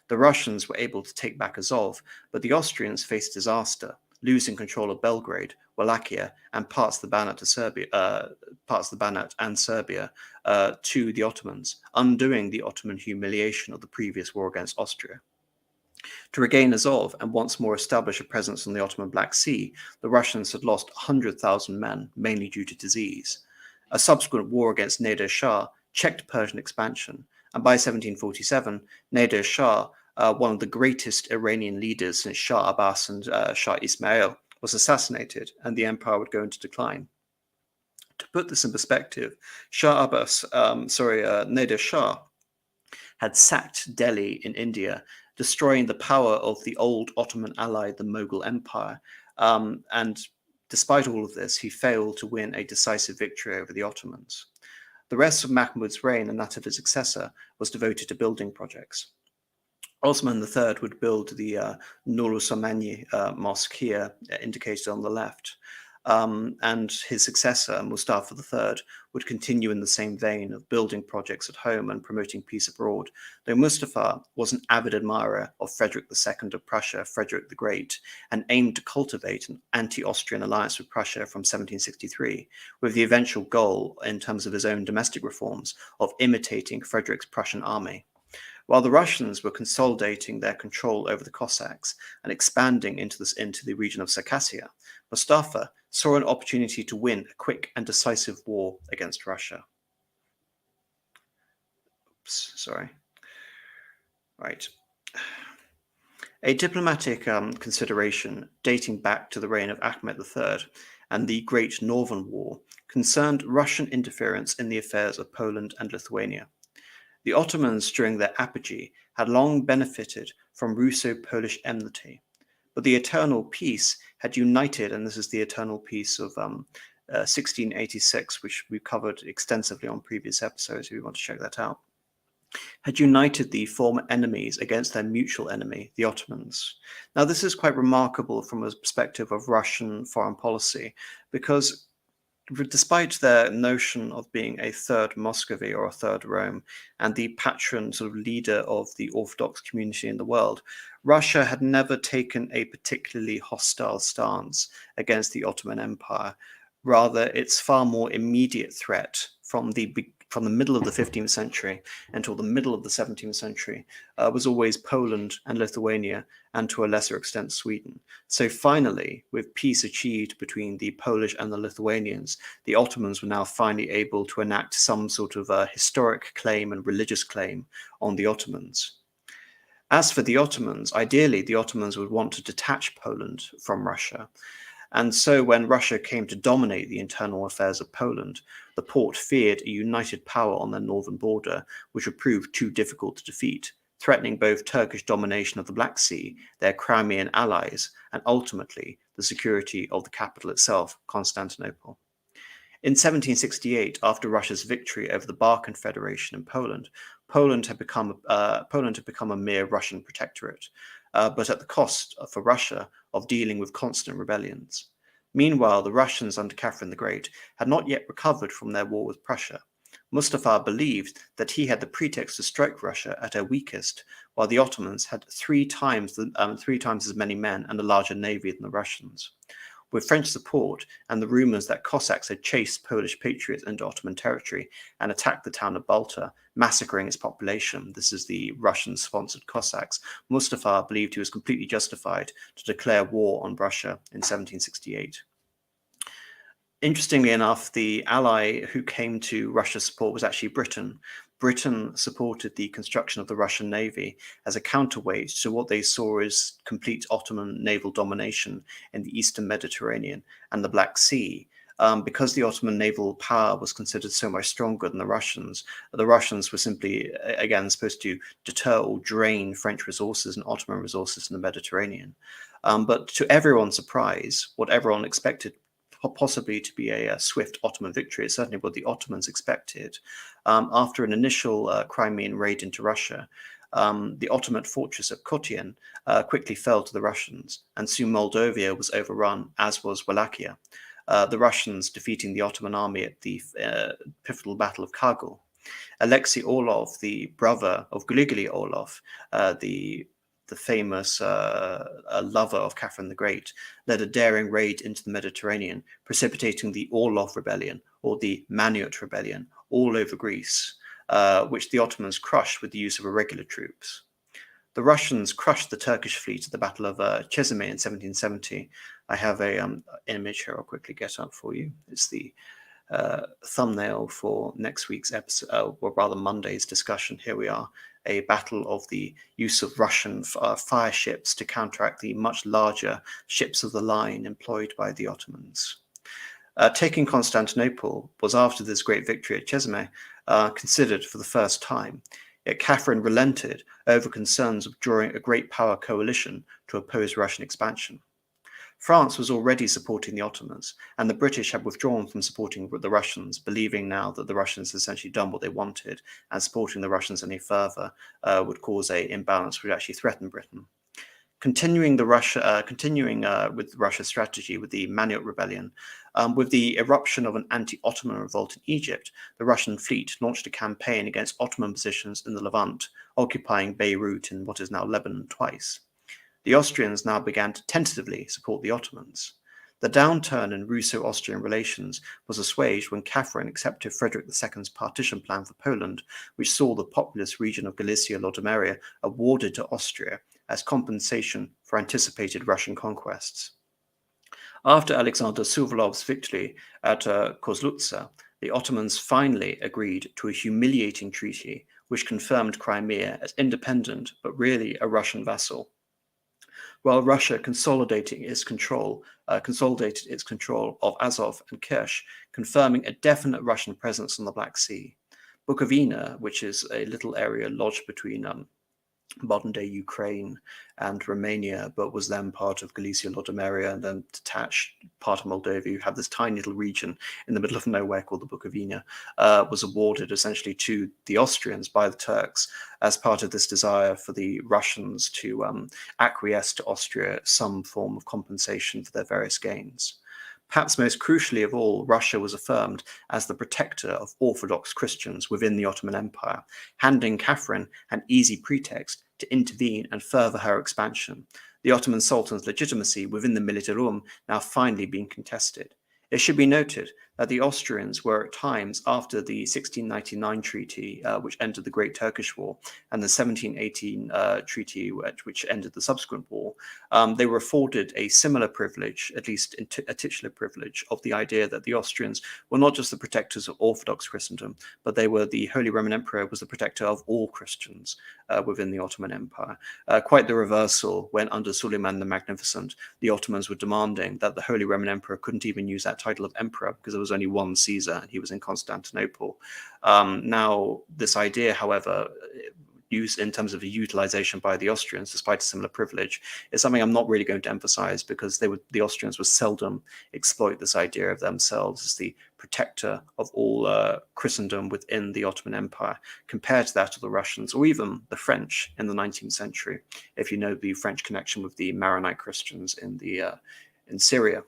The Russians were able to take back Azov, but the Austrians faced disaster, losing control of Belgrade, Wallachia, and parts of the Banat and Serbia to the Ottomans, undoing the Ottoman humiliation of the previous war against Austria. To regain Azov and once more establish a presence on the Ottoman Black Sea, the Russians had lost 100,000 men, mainly due to disease. A subsequent war against Nader Shah checked Persian expansion, and by 1747, Nader Shah, one of the greatest Iranian leaders since Shah Abbas and Shah Ismail, was assassinated, and the empire would go into decline. To put this in perspective, Nader Shah had sacked Delhi in India, destroying the power of the old Ottoman ally, the Mogul Empire. And despite all of this, he failed to win a decisive victory over the Ottomans. The rest of Mahmud's reign and that of his successor was devoted to building projects. Osman III would build the Nur-Usmani mosque here, indicated on the left. And his successor, Mustafa III, would continue in the same vein of building projects at home and promoting peace abroad, though Mustafa was an avid admirer of Frederick II of Prussia, Frederick the Great, and aimed to cultivate an anti-Austrian alliance with Prussia from 1763, with the eventual goal, in terms of his own domestic reforms, of imitating Frederick's Prussian army. While the Russians were consolidating their control over the Cossacks and expanding into the region of Circassia, Mustafa saw an opportunity to win a quick and decisive war against Russia. A diplomatic consideration dating back to the reign of Ahmed III and the Great Northern War concerned Russian interference in the affairs of Poland and Lithuania. The Ottomans, during their apogee, had long benefited from Russo-Polish enmity, but the eternal peace had united, and this is the eternal peace of 1686, which we've covered extensively on previous episodes if you want to check that out, had united the former enemies against their mutual enemy, the Ottomans. Now, this is quite remarkable from a perspective of Russian foreign policy, because despite their notion of being a third Muscovy or a third Rome and the patron sort of leader of the Orthodox community in the world, Russia had never taken a particularly hostile stance against the Ottoman Empire. Rather, its far more immediate threat from the middle of the 15th century until the middle of the 17th century was always Poland and Lithuania, and to a lesser extent Sweden. So finally, with peace achieved between the Polish and the Lithuanians, the Ottomans were now finally able to enact some sort of historic claim and religious claim on the Ottomans. As for the Ottomans, ideally the Ottomans would want to detach Poland from Russia. And so when Russia came to dominate the internal affairs of Poland, the Porte feared a united power on their northern border, which would prove too difficult to defeat, threatening both Turkish domination of the Black Sea, their Crimean allies, and ultimately the security of the capital itself, Constantinople. In 1768, after Russia's victory over the Balkan Federation in Poland, Poland had become a mere Russian protectorate, but at the cost for Russia of dealing with constant rebellions. Meanwhile, the Russians under Catherine the Great had not yet recovered from their war with Prussia. Mustafa believed that he had the pretext to strike Russia at her weakest, while the Ottomans had three times as many men and a larger navy than the Russians. With French support and the rumors that Cossacks had chased Polish patriots into Ottoman territory and attacked the town of Balta, massacring its population — this is the Russian-sponsored Cossacks — Mustafa believed he was completely justified to declare war on Russia in 1768. Interestingly enough, the ally who came to Russia's support was actually Britain. Britain supported the construction of the Russian Navy as a counterweight to what they saw as complete Ottoman naval domination in the Eastern Mediterranean and the Black Sea. Because the Ottoman naval power was considered so much stronger than the Russians were simply, again, supposed to deter or drain French resources and Ottoman resources in the Mediterranean. But to everyone's surprise, what everyone expected possibly to be a swift Ottoman victory, is certainly what the Ottomans expected. After an initial Crimean raid into Russia, the Ottoman fortress of Kotin quickly fell to the Russians, and soon Moldavia was overrun, as was Wallachia, the Russians defeating the Ottoman army at the pivotal Battle of Kargil. Alexei Orlov, the brother of Grigori Orlov, the famous lover of Catherine the Great, led a daring raid into the Mediterranean, precipitating the Orlov Rebellion, or the Phanariot Rebellion, all over Greece, which the Ottomans crushed with the use of irregular troops. The Russians crushed the Turkish fleet at the Battle of Chesime in 1770. I have an image here I'll quickly get up for you. It's the thumbnail for next week's episode, or rather Monday's discussion. Here we are. A battle of the use of Russian fire ships to counteract the much larger ships of the line employed by the Ottomans. Taking Constantinople was, after this great victory at Chesime, considered for the first time. Yet Catherine relented over concerns of drawing a great power coalition to oppose Russian expansion. France was already supporting the Ottomans, and the British had withdrawn from supporting the Russians, believing now that the Russians had essentially done what they wanted, and supporting the Russians any further would cause an imbalance which actually threatened Britain. Continuing with Russia's strategy with the Phanariot Rebellion, with the eruption of an anti-Ottoman revolt in Egypt, the Russian fleet launched a campaign against Ottoman positions in the Levant, occupying Beirut in what is now Lebanon twice. The Austrians now began to tentatively support the Ottomans. The downturn in Russo-Austrian relations was assuaged when Catherine accepted Frederick II's partition plan for Poland, which saw the populous region of Galicia-Lodomeria awarded to Austria as compensation for anticipated Russian conquests. After Alexander Suvorov's victory at Kozlutza, the Ottomans finally agreed to a humiliating treaty which confirmed Crimea as independent but really a Russian vassal, while Russia consolidated its control of Azov and Kerch, confirming a definite Russian presence on the Black Sea. Bukovina, which is a little area lodged between modern-day Ukraine and Romania, but was then part of Galicia, Lodomeria, and then detached part of Moldavia. You have this tiny little region in the middle of nowhere called the Bukovina, was awarded essentially to the Austrians by the Turks as part of this desire for the Russians to acquiesce to Austria some form of compensation for their various gains. Perhaps most crucially of all, Russia was affirmed as the protector of Orthodox Christians within the Ottoman Empire, handing Catherine an easy pretext to intervene and further her expansion, the Ottoman Sultan's legitimacy within the Militarum now finally being contested. It should be noted that the Austrians were at times, after the 1699 treaty, which ended the Great Turkish War, and the 1718 treaty, which ended the subsequent war, they were afforded a similar privilege, at least a titular privilege, of the idea that the Austrians were not just the protectors of Orthodox Christendom, but the Holy Roman Emperor was the protector of all Christians within the Ottoman Empire. Quite the reversal when, under Suleiman the Magnificent, the Ottomans were demanding that the Holy Roman Emperor couldn't even use that title of emperor because there was only one Caesar and he was in Constantinople. Now, this idea, however, used in terms of the utilization by the Austrians, despite a similar privilege, is something I'm not really going to emphasize because the Austrians would seldom exploit this idea of themselves as the protector of all Christendom within the Ottoman Empire, compared to that of the Russians or even the French in the 19th century, if you know the French connection with the Maronite Christians in Syria.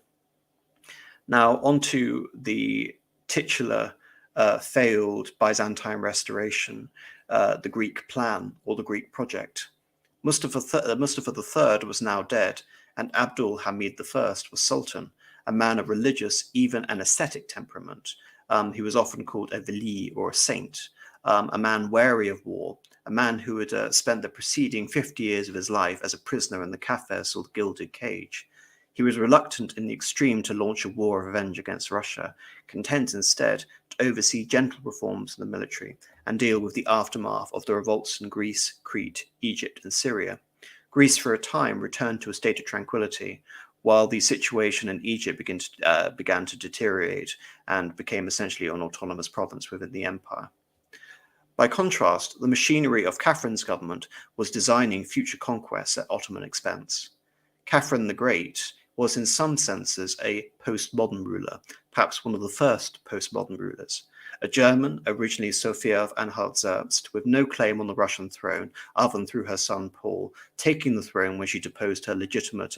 Now, onto the titular failed Byzantine Restoration, the Greek plan or the Greek project. Mustafa III was now dead, and Abdul Hamid I was Sultan, a man of religious, even an ascetic temperament. He was often called a veli or a saint, a man wary of war, a man who had spent the preceding 50 years of his life as a prisoner in the cafes or the gilded cage. He was reluctant in the extreme to launch a war of revenge against Russia, content instead to oversee gentle reforms in the military and deal with the aftermath of the revolts in Greece, Crete, Egypt, and Syria. Greece for a time returned to a state of tranquility, while the situation in Egypt began to deteriorate and became essentially an autonomous province within the empire. By contrast, the machinery of Catherine's government was designing future conquests at Ottoman expense. Catherine the Great was in some senses a postmodern ruler, perhaps one of the first postmodern rulers. A German, originally Sophia of Anhalt-Zerbst, with no claim on the Russian throne other than through her son Paul, taking the throne when she deposed the legitimate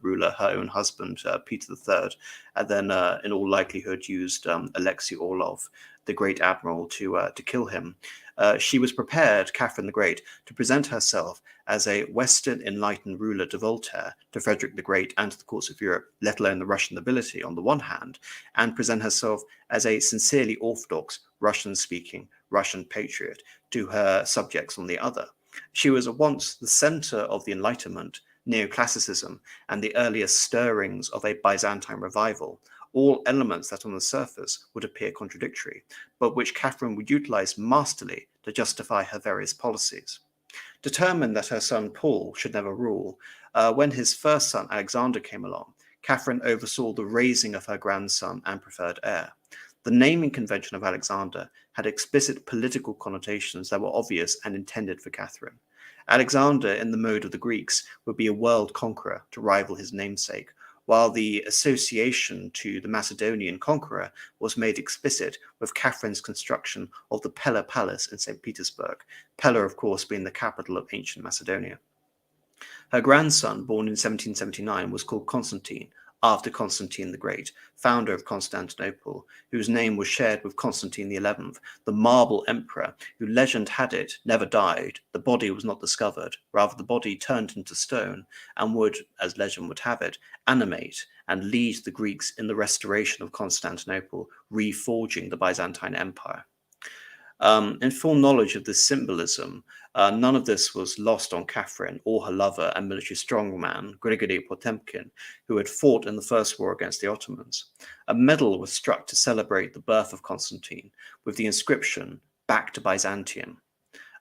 ruler, her own husband, Peter III, and then in all likelihood used Alexei Orlov, the great admiral, to kill him. She was prepared, Catherine the Great, to present herself as a Western enlightened ruler to Voltaire, to Frederick the Great, and to the courts of Europe, let alone the Russian nobility on the one hand, and present herself as a sincerely orthodox, Russian-speaking, Russian patriot to her subjects on the other. She was at once the center of the Enlightenment, neoclassicism, and the earliest stirrings of a Byzantine revival, all elements that on the surface would appear contradictory, but which Catherine would utilize masterly to justify her various policies. Determined that her son Paul should never rule, when his first son Alexander came along, Catherine oversaw the raising of her grandson and preferred heir. The naming convention of Alexander had explicit political connotations that were obvious and intended for Catherine. Alexander, in the mode of the Greeks, would be a world conqueror to rival his namesake, while the association to the Macedonian conqueror was made explicit with Catherine's construction of the Pella Palace in St. Petersburg, Pella, of course, being the capital of ancient Macedonia. Her grandson, born in 1779, was called Constantine, after Constantine the Great, founder of Constantinople, whose name was shared with Constantine XI, the marble emperor, who legend had it never died, the body was not discovered, rather the body turned into stone, and would, as legend would have it, animate and lead the Greeks in the restoration of Constantinople, reforging the Byzantine Empire. In full knowledge of this symbolism, none of this was lost on Catherine or her lover and military strongman, Gregory Potemkin, who had fought in the First War against the Ottomans. A medal was struck to celebrate the birth of Constantine, with the inscription, "Back to Byzantium."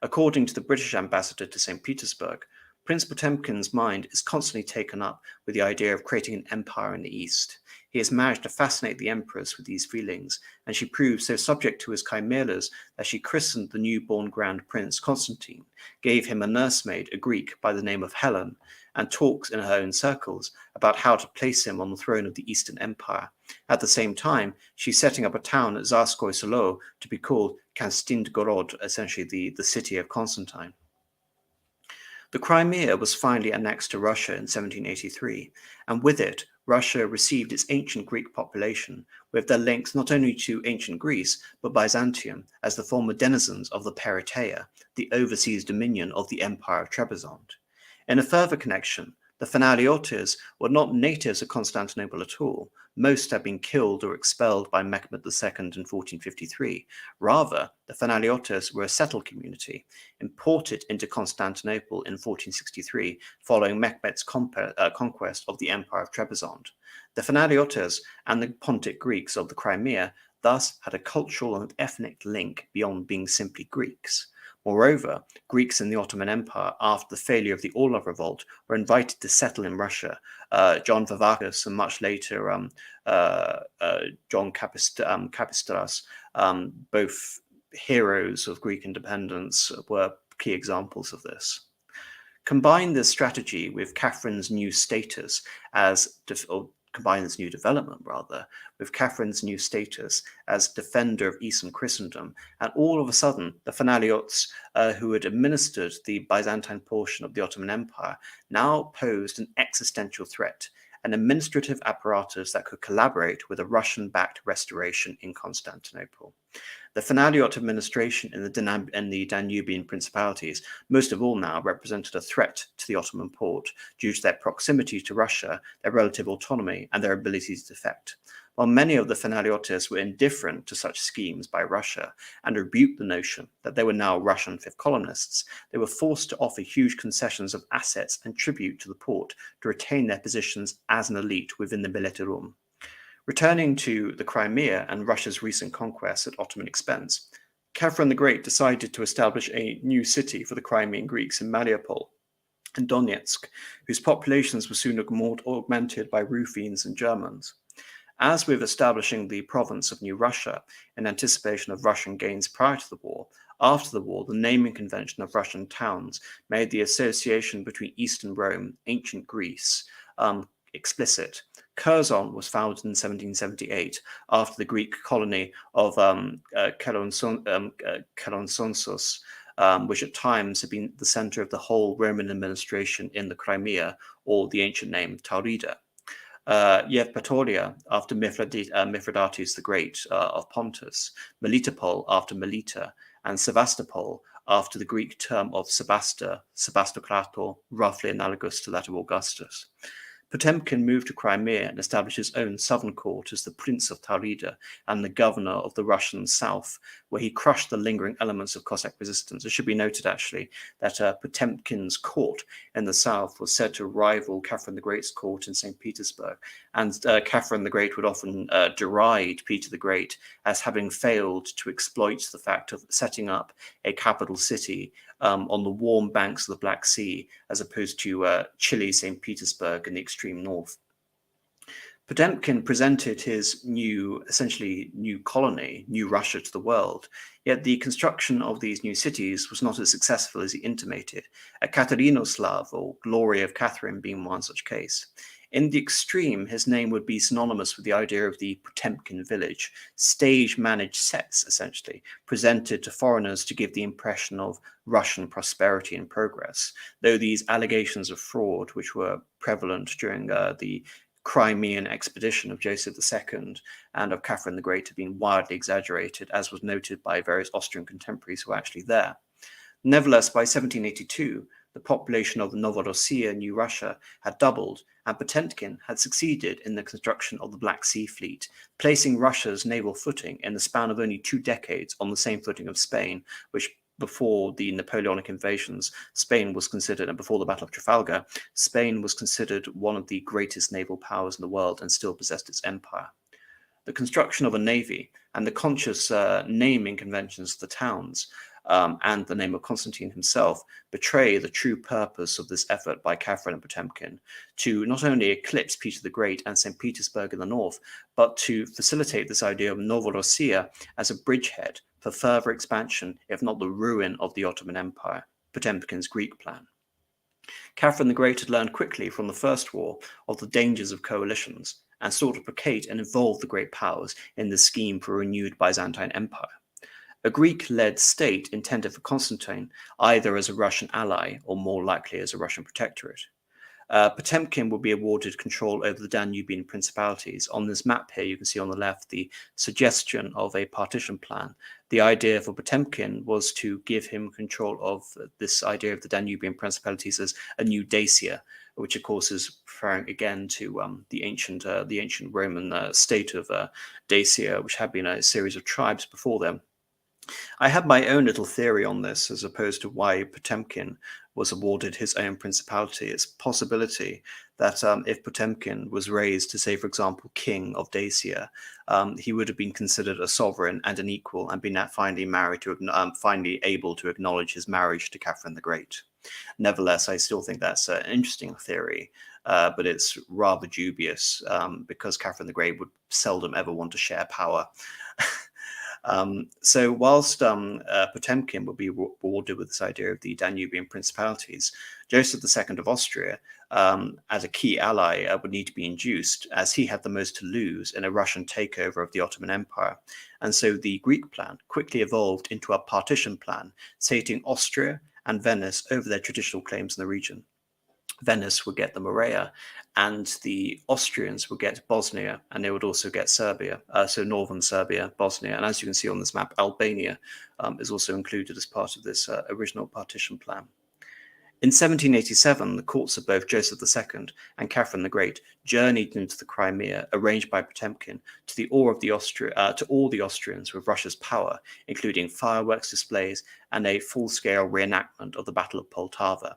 According to the British ambassador to St. Petersburg, Prince Potemkin's mind is constantly taken up with the idea of creating an empire in the East. he has managed to fascinate the empress with these feelings, and she proves so subject to his chimeras that she christened the newborn Grand Prince Constantine, gave him a nursemaid, a Greek by the name of Helen, and talks in her own circles about how to place him on the throne of the Eastern Empire. At the same time, she's setting up a town at Zarskoye Selo to be called Konstantinogorod, essentially the city of Constantine. The Crimea was finally annexed to Russia in 1783, and with it, Russia received its ancient Greek population, with their links not only to ancient Greece, but Byzantium, as the former denizens of the Periteia, the overseas dominion of the Empire of Trebizond. In a further connection, the Finaleotos were not natives of Constantinople at all. Most had been killed or expelled by Mehmed II in 1453. Rather, the Finaleotos were a settled community, imported into Constantinople in 1463, following Mehmed's conquest of the Empire of Trebizond. The Finaleotos and the Pontic Greeks of the Crimea thus had a cultural and ethnic link beyond being simply Greeks. Moreover, Greeks in the Ottoman Empire, after the failure of the Orlov Revolt, were invited to settle in Russia. John Vivacus and much later John Kapistras, both heroes of Greek independence, were key examples of this. Combine this strategy with Catherine's new status combine this new development, with Catherine's new status as defender of Eastern Christendom, and all of a sudden, the Finaleots, who had administered the Byzantine portion of the Ottoman Empire, now posed an existential threat, an administrative apparatus that could collaborate with a Russian-backed restoration in Constantinople. The Phanariot administration in the Danubian Principalities, most of all now, represented a threat to the Ottoman Porte due to their proximity to Russia, their relative autonomy, and their ability to defect. While many of the Finaleotes were indifferent to such schemes by Russia and rebuked the notion that they were now Russian fifth colonists, they were forced to offer huge concessions of assets and tribute to the Porte to retain their positions as an elite within the Militarum. Returning to the Crimea and Russia's recent conquests at Ottoman expense, Catherine the Great decided to establish a new city for the Crimean Greeks in Mariupol and Donetsk, whose populations were soon augmented by Ruthenes and Germans. As with establishing the province of New Russia in anticipation of Russian gains prior to the war, after the war, the naming convention of Russian towns made the association between Eastern Rome, ancient Greece, explicit. Curzon was founded in 1778 after the Greek colony of Chalonsonsos, which at times had been the center of the whole Roman administration in the Crimea, or the ancient name Taurida. Yevpatoria after Mithridates the Great of Pontus, Melitopol after Melita, and Sevastopol after the Greek term of Sebastokrator, roughly analogous to that of Augustus. Potemkin moved to Crimea and established his own southern court as the Prince of Taurida and the governor of the Russian south, where he crushed the lingering elements of Cossack resistance. It should be noted, actually, that Potemkin's court in the south was said to rival Catherine the Great's court in St. Petersburg, and Catherine the Great would often deride Peter the Great as having failed to exploit the fact of setting up a capital city on the warm banks of the Black Sea, as opposed to chilly St. Petersburg in the extreme north. Potemkin presented his essentially new colony, New Russia, to the world, yet the construction of these new cities was not as successful as he intimated, Ekaterinoslav, or Glory of Catherine, being one such case. In the extreme, his name would be synonymous with the idea of the Potemkin village, stage-managed sets, essentially, presented to foreigners to give the impression of Russian prosperity and progress, though these allegations of fraud, which were prevalent during the Crimean expedition of Joseph II and of Catherine the Great, have been wildly exaggerated, as was noted by various Austrian contemporaries who were actually there. Nevertheless, by 1782, the population of the Novorossiya, New Russia, had doubled, and Potemkin had succeeded in the construction of the Black Sea Fleet, placing Russia's naval footing in the span of only 2 decades on the same footing of Spain, which before the Napoleonic invasions, Spain was considered, and before the Battle of Trafalgar, Spain was considered one of the greatest naval powers in the world and still possessed its empire. The construction of a navy and the conscious naming conventions of the towns and the name of Constantine himself betray the true purpose of this effort by Catherine and Potemkin to not only eclipse Peter the Great and St. Petersburg in the north, but to facilitate this idea of Novorossiya as a bridgehead for further expansion, if not the ruin of the Ottoman Empire, Potemkin's Greek plan. Catherine the Great had learned quickly from the First War of the dangers of coalitions and sought to placate and involve the great powers in the scheme for a renewed Byzantine Empire. A Greek-led state intended for Constantine either as a Russian ally or more likely as a Russian protectorate. Potemkin will be awarded control over the Danubian Principalities. On this map here, you can see on the left the suggestion of a partition plan. The idea for Potemkin was to give him control of this idea of the Danubian Principalities as a new Dacia, which of course is referring again to the ancient Roman state of Dacia, which had been a series of tribes before them. I have my own little theory on this as opposed to why Potemkin was awarded his own principality. It's a possibility that if Potemkin was raised to, say, for example, king of Dacia, he would have been considered a sovereign and an equal and been finally finally able to acknowledge his marriage to Catherine the Great. Nevertheless, I still think that's an interesting theory, but it's rather dubious because Catherine the Great would seldom ever want to share power. So whilst Potemkin would be rewarded with this idea of the Danubian Principalities, Joseph II of Austria, as a key ally, would need to be induced, as he had the most to lose in a Russian takeover of the Ottoman Empire. And so the Greek plan quickly evolved into a partition plan, sating Austria and Venice over their traditional claims in the region. Venice would get the Morea, and the Austrians would get Bosnia, and they would also get Serbia, so northern Serbia, Bosnia. And as you can see on this map, Albania is also included as part of this original partition plan. In 1787, the courts of both Joseph II and Catherine the Great journeyed into the Crimea, arranged by Potemkin, to all the Austrians with Russia's power, including fireworks displays and a full-scale reenactment of the Battle of Poltava,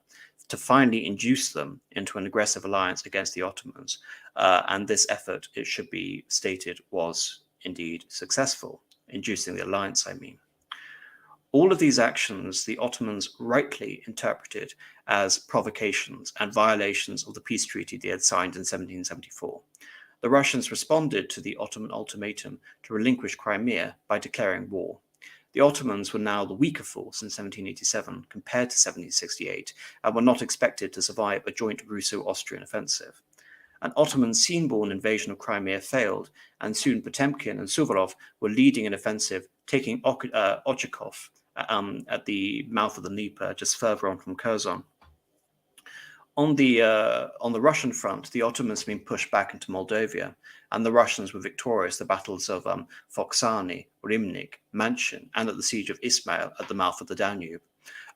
to finally induce them into an aggressive alliance against the Ottomans. And this effort, it should be stated, was indeed successful, inducing the alliance, I mean. All of these actions the Ottomans rightly interpreted as provocations and violations of the peace treaty they had signed in 1774. The Russians responded to the Ottoman ultimatum to relinquish Crimea by declaring war. The Ottomans were now the weaker force in 1787 compared to 1768 and were not expected to survive a joint Russo-Austrian offensive. An Ottoman scene-born invasion of Crimea failed, and soon Potemkin and Suvorov were leading an offensive, taking Ochakov at the mouth of the Dnieper, just further on from Curzon. On the Russian front, the Ottomans had been pushed back into Moldavia, and the Russians were victorious at the battles of Foksani, Rimnik, Manchin, and at the siege of Ismail at the mouth of the Danube.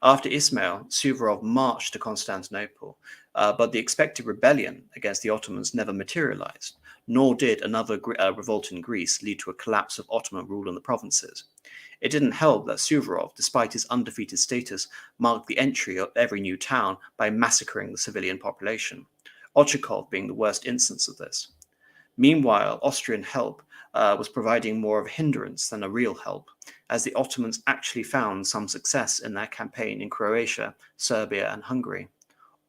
After Ismail, Suvorov marched to Constantinople, but the expected rebellion against the Ottomans never materialized, nor did another revolt in Greece lead to a collapse of Ottoman rule in the provinces. It didn't help that Suvorov, despite his undefeated status, marked the entry of every new town by massacring the civilian population, Ochakov being the worst instance of this. Meanwhile, Austrian help was providing more of a hindrance than a real help, as the Ottomans actually found some success in their campaign in Croatia, Serbia, and Hungary.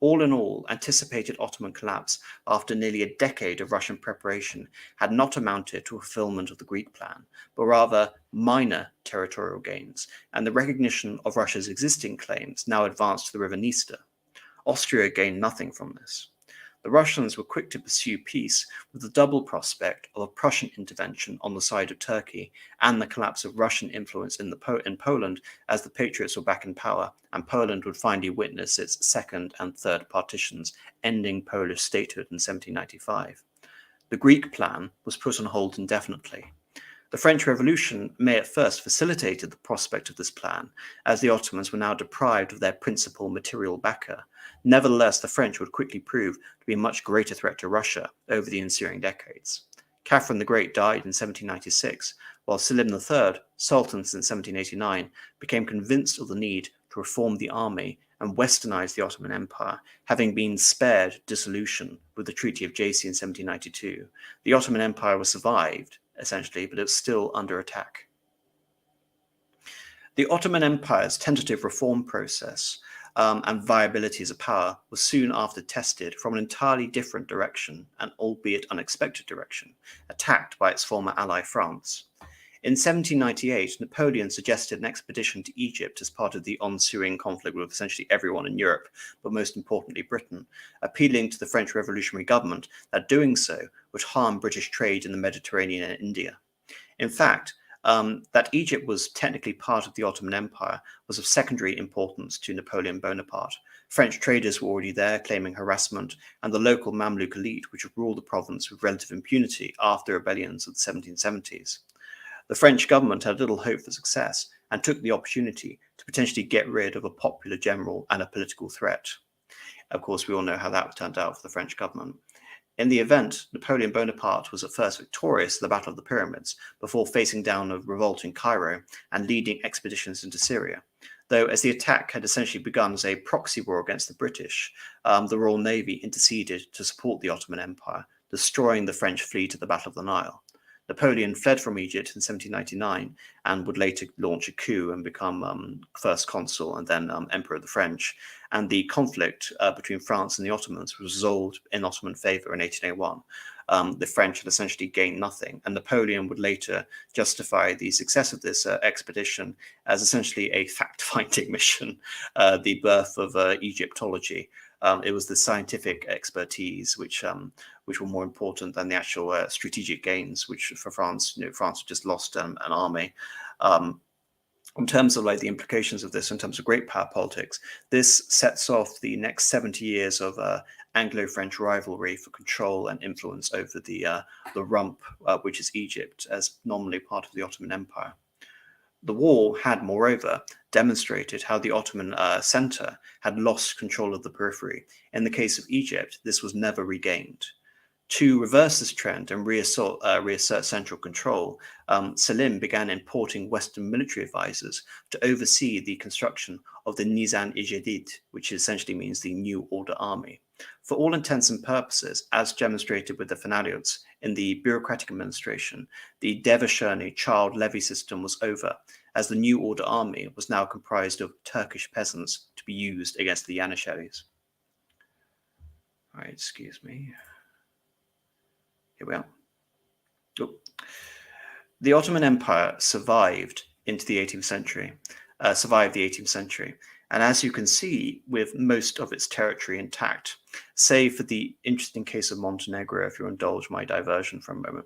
All in all, anticipated Ottoman collapse after nearly a decade of Russian preparation had not amounted to a fulfillment of the Greek plan, but rather minor territorial gains, and the recognition of Russia's existing claims now advanced to the river Dniester. Austria gained nothing from this. The Russians were quick to pursue peace with the double prospect of a Prussian intervention on the side of Turkey and the collapse of Russian influence in Poland as the Patriots were back in power, and Poland would finally witness its second and third partitions, ending Polish statehood in 1795. The Greek plan was put on hold indefinitely. The French Revolution may at first facilitated the prospect of this plan, as the Ottomans were now deprived of their principal material backer. Nevertheless, the French would quickly prove to be a much greater threat to Russia over the ensuing decades. Catherine the Great died in 1796, while Selim III, Sultan since 1789, became convinced of the need to reform the army and westernize the Ottoman Empire, having been spared dissolution with the Treaty of Jassy in 1792. The Ottoman Empire was survived, essentially, but it was still under attack. The Ottoman Empire's tentative reform process and viability as a power was soon after tested from an entirely different direction, an albeit unexpected direction, attacked by its former ally France. In 1798, Napoleon suggested an expedition to Egypt as part of the ensuing conflict with essentially everyone in Europe, but most importantly Britain, appealing to the French revolutionary government that doing so would harm British trade in the Mediterranean and India. In fact, that Egypt was technically part of the Ottoman Empire was of secondary importance to Napoleon Bonaparte. French traders were already there claiming harassment, and the local Mamluk elite, which had ruled the province with relative impunity after the rebellions of the 1770s. The French government had little hope for success and took the opportunity to potentially get rid of a popular general and a political threat. Of course, we all know how that turned out for the French government. In the event, Napoleon Bonaparte was at first victorious in the Battle of the Pyramids before facing down a revolt in Cairo and leading expeditions into Syria. Though, as the attack had essentially begun as a proxy war against the British, the Royal Navy interceded to support the Ottoman Empire, destroying the French fleet at the Battle of the Nile. Napoleon fled from Egypt in 1799 and would later launch a coup and become first consul and then emperor of the French. And the conflict between France and the Ottomans was resolved in Ottoman favor in 1801. The French had essentially gained nothing, and Napoleon would later justify the success of this expedition as essentially a fact-finding mission, the birth of Egyptology. It was the scientific expertise which were more important than the actual strategic gains, which for France, France just lost an army. In terms of like the implications of this, in terms of great power politics, this sets off the next 70 years of Anglo-French rivalry for control and influence over the rump, which is Egypt, as nominally part of the Ottoman Empire. The war had, moreover, demonstrated how the Ottoman center had lost control of the periphery. In the case of Egypt, this was never regained. To reverse this trend and reassert central control, Selim began importing Western military advisors to oversee the construction of the Nizam-i-Jadid, which essentially means the New Order Army. For all intents and purposes, as demonstrated with the Phanariots in the bureaucratic administration, the Devashirni child levy system was over, as the New Order Army was now comprised of Turkish peasants to be used against the Janissaries. All right, excuse me. Here we are. Oh. The Ottoman Empire survived into the 18th century, and as you can see, with most of its territory intact, save for the interesting case of Montenegro, if you indulge my diversion for a moment.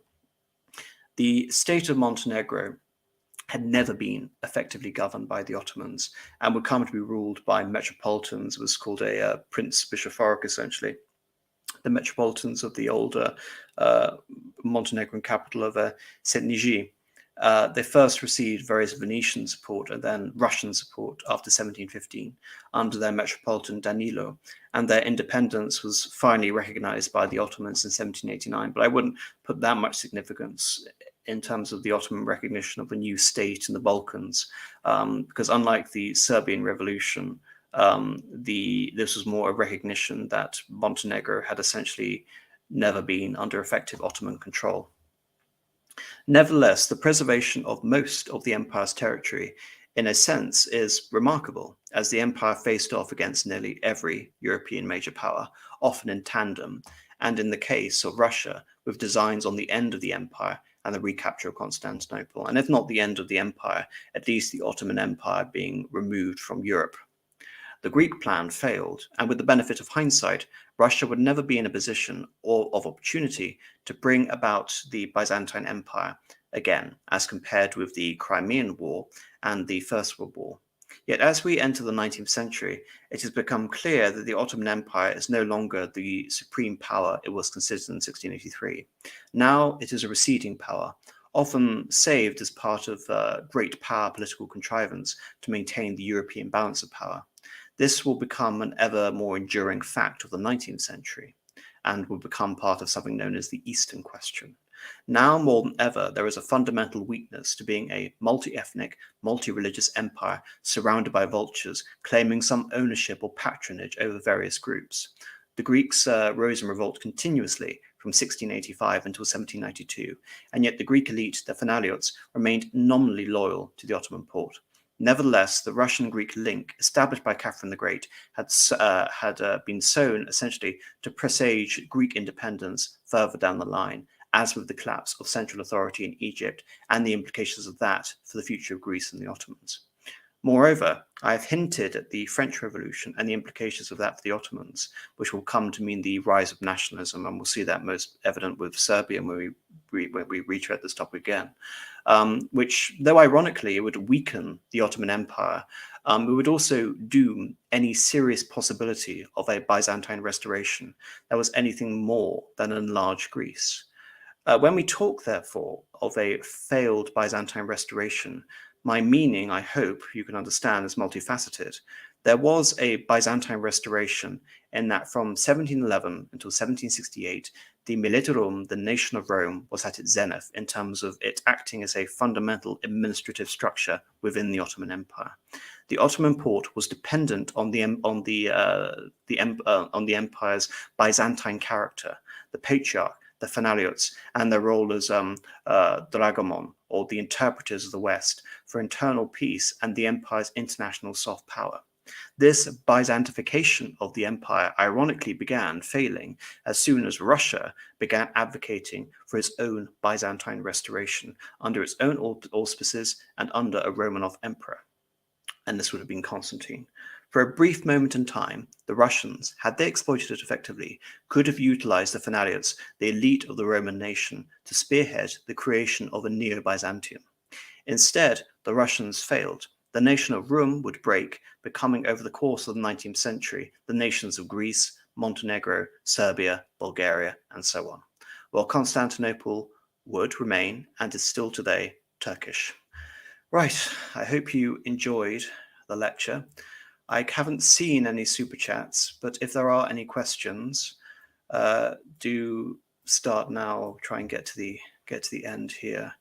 The state of Montenegro had never been effectively governed by the Ottomans and would come to be ruled by metropolitans. It was called a prince bishopric, essentially. The metropolitans of the older Montenegrin capital of Setniji. They first received various Venetian support and then Russian support after 1715 under their metropolitan Danilo, and their independence was finally recognized by the Ottomans in 1789. But I wouldn't put that much significance in terms of the Ottoman recognition of a new state in the Balkans, because unlike the Serbian Revolution, this was more a recognition that Montenegro had essentially never been under effective Ottoman control. Nevertheless, the preservation of most of the empire's territory, in a sense, is remarkable, as the empire faced off against nearly every European major power, often in tandem, and in the case of Russia, with designs on the end of the empire and the recapture of Constantinople, and if not the end of the empire, at least the Ottoman Empire being removed from Europe. The Greek plan failed, and with the benefit of hindsight, Russia would never be in a position or of opportunity to bring about the Byzantine Empire again, as compared with the Crimean War and the First World War. Yet as we enter the 19th century, it has become clear that the Ottoman Empire is no longer the supreme power it was considered in 1683. Now it is a receding power, often saved as part of great power political contrivance to maintain the European balance of power. This will become an ever more enduring fact of the 19th century and will become part of something known as the Eastern Question. Now more than ever, there is a fundamental weakness to being a multi-ethnic, multi-religious empire surrounded by vultures claiming some ownership or patronage over various groups. The Greeks rose in revolt continuously from 1685 until 1792, and yet the Greek elite, the Finaleots, remained nominally loyal to the Ottoman Porte. Nevertheless, the Russian-Greek link established by Catherine the Great had been sown essentially to presage Greek independence further down the line, as with the collapse of central authority in Egypt and the implications of that for the future of Greece and the Ottomans. Moreover, I have hinted at the French Revolution and the implications of that for the Ottomans, which will come to mean the rise of nationalism, and we'll see that most evident with Serbia when we retread this topic again, which, though ironically it would weaken the Ottoman Empire, it would also doom any serious possibility of a Byzantine restoration that was anything more than an enlarged Greece. When we talk, therefore, of a failed Byzantine restoration, my meaning, I hope you can understand, is multifaceted. There was a Byzantine restoration in that from 1711 until 1768, the Militarum, the nation of Rome, was at its zenith in terms of it acting as a fundamental administrative structure within the Ottoman Empire. The Ottoman Porte was dependent on the empire's Byzantine character, the patriarch, the Phanariots, and their role as dragomon, or the interpreters of the West, for internal peace and the empire's international soft power. This Byzantification of the empire ironically began failing as soon as Russia began advocating for its own Byzantine restoration under its own auspices and under a Romanov emperor. And this would have been Constantine. For a brief moment in time, the Russians, had they exploited it effectively, could have utilized the Phanariots, the elite of the Roman nation, to spearhead the creation of a Neo-Byzantium. Instead, the Russians failed. The nation of Rome would break, becoming over the course of the 19th century the nations of Greece, Montenegro, Serbia, Bulgaria, and so on, while Constantinople would remain, and is still today, Turkish. Right, I hope you enjoyed the lecture. I haven't seen any super chats, but if there are any questions, do start now. Try and get to the end here.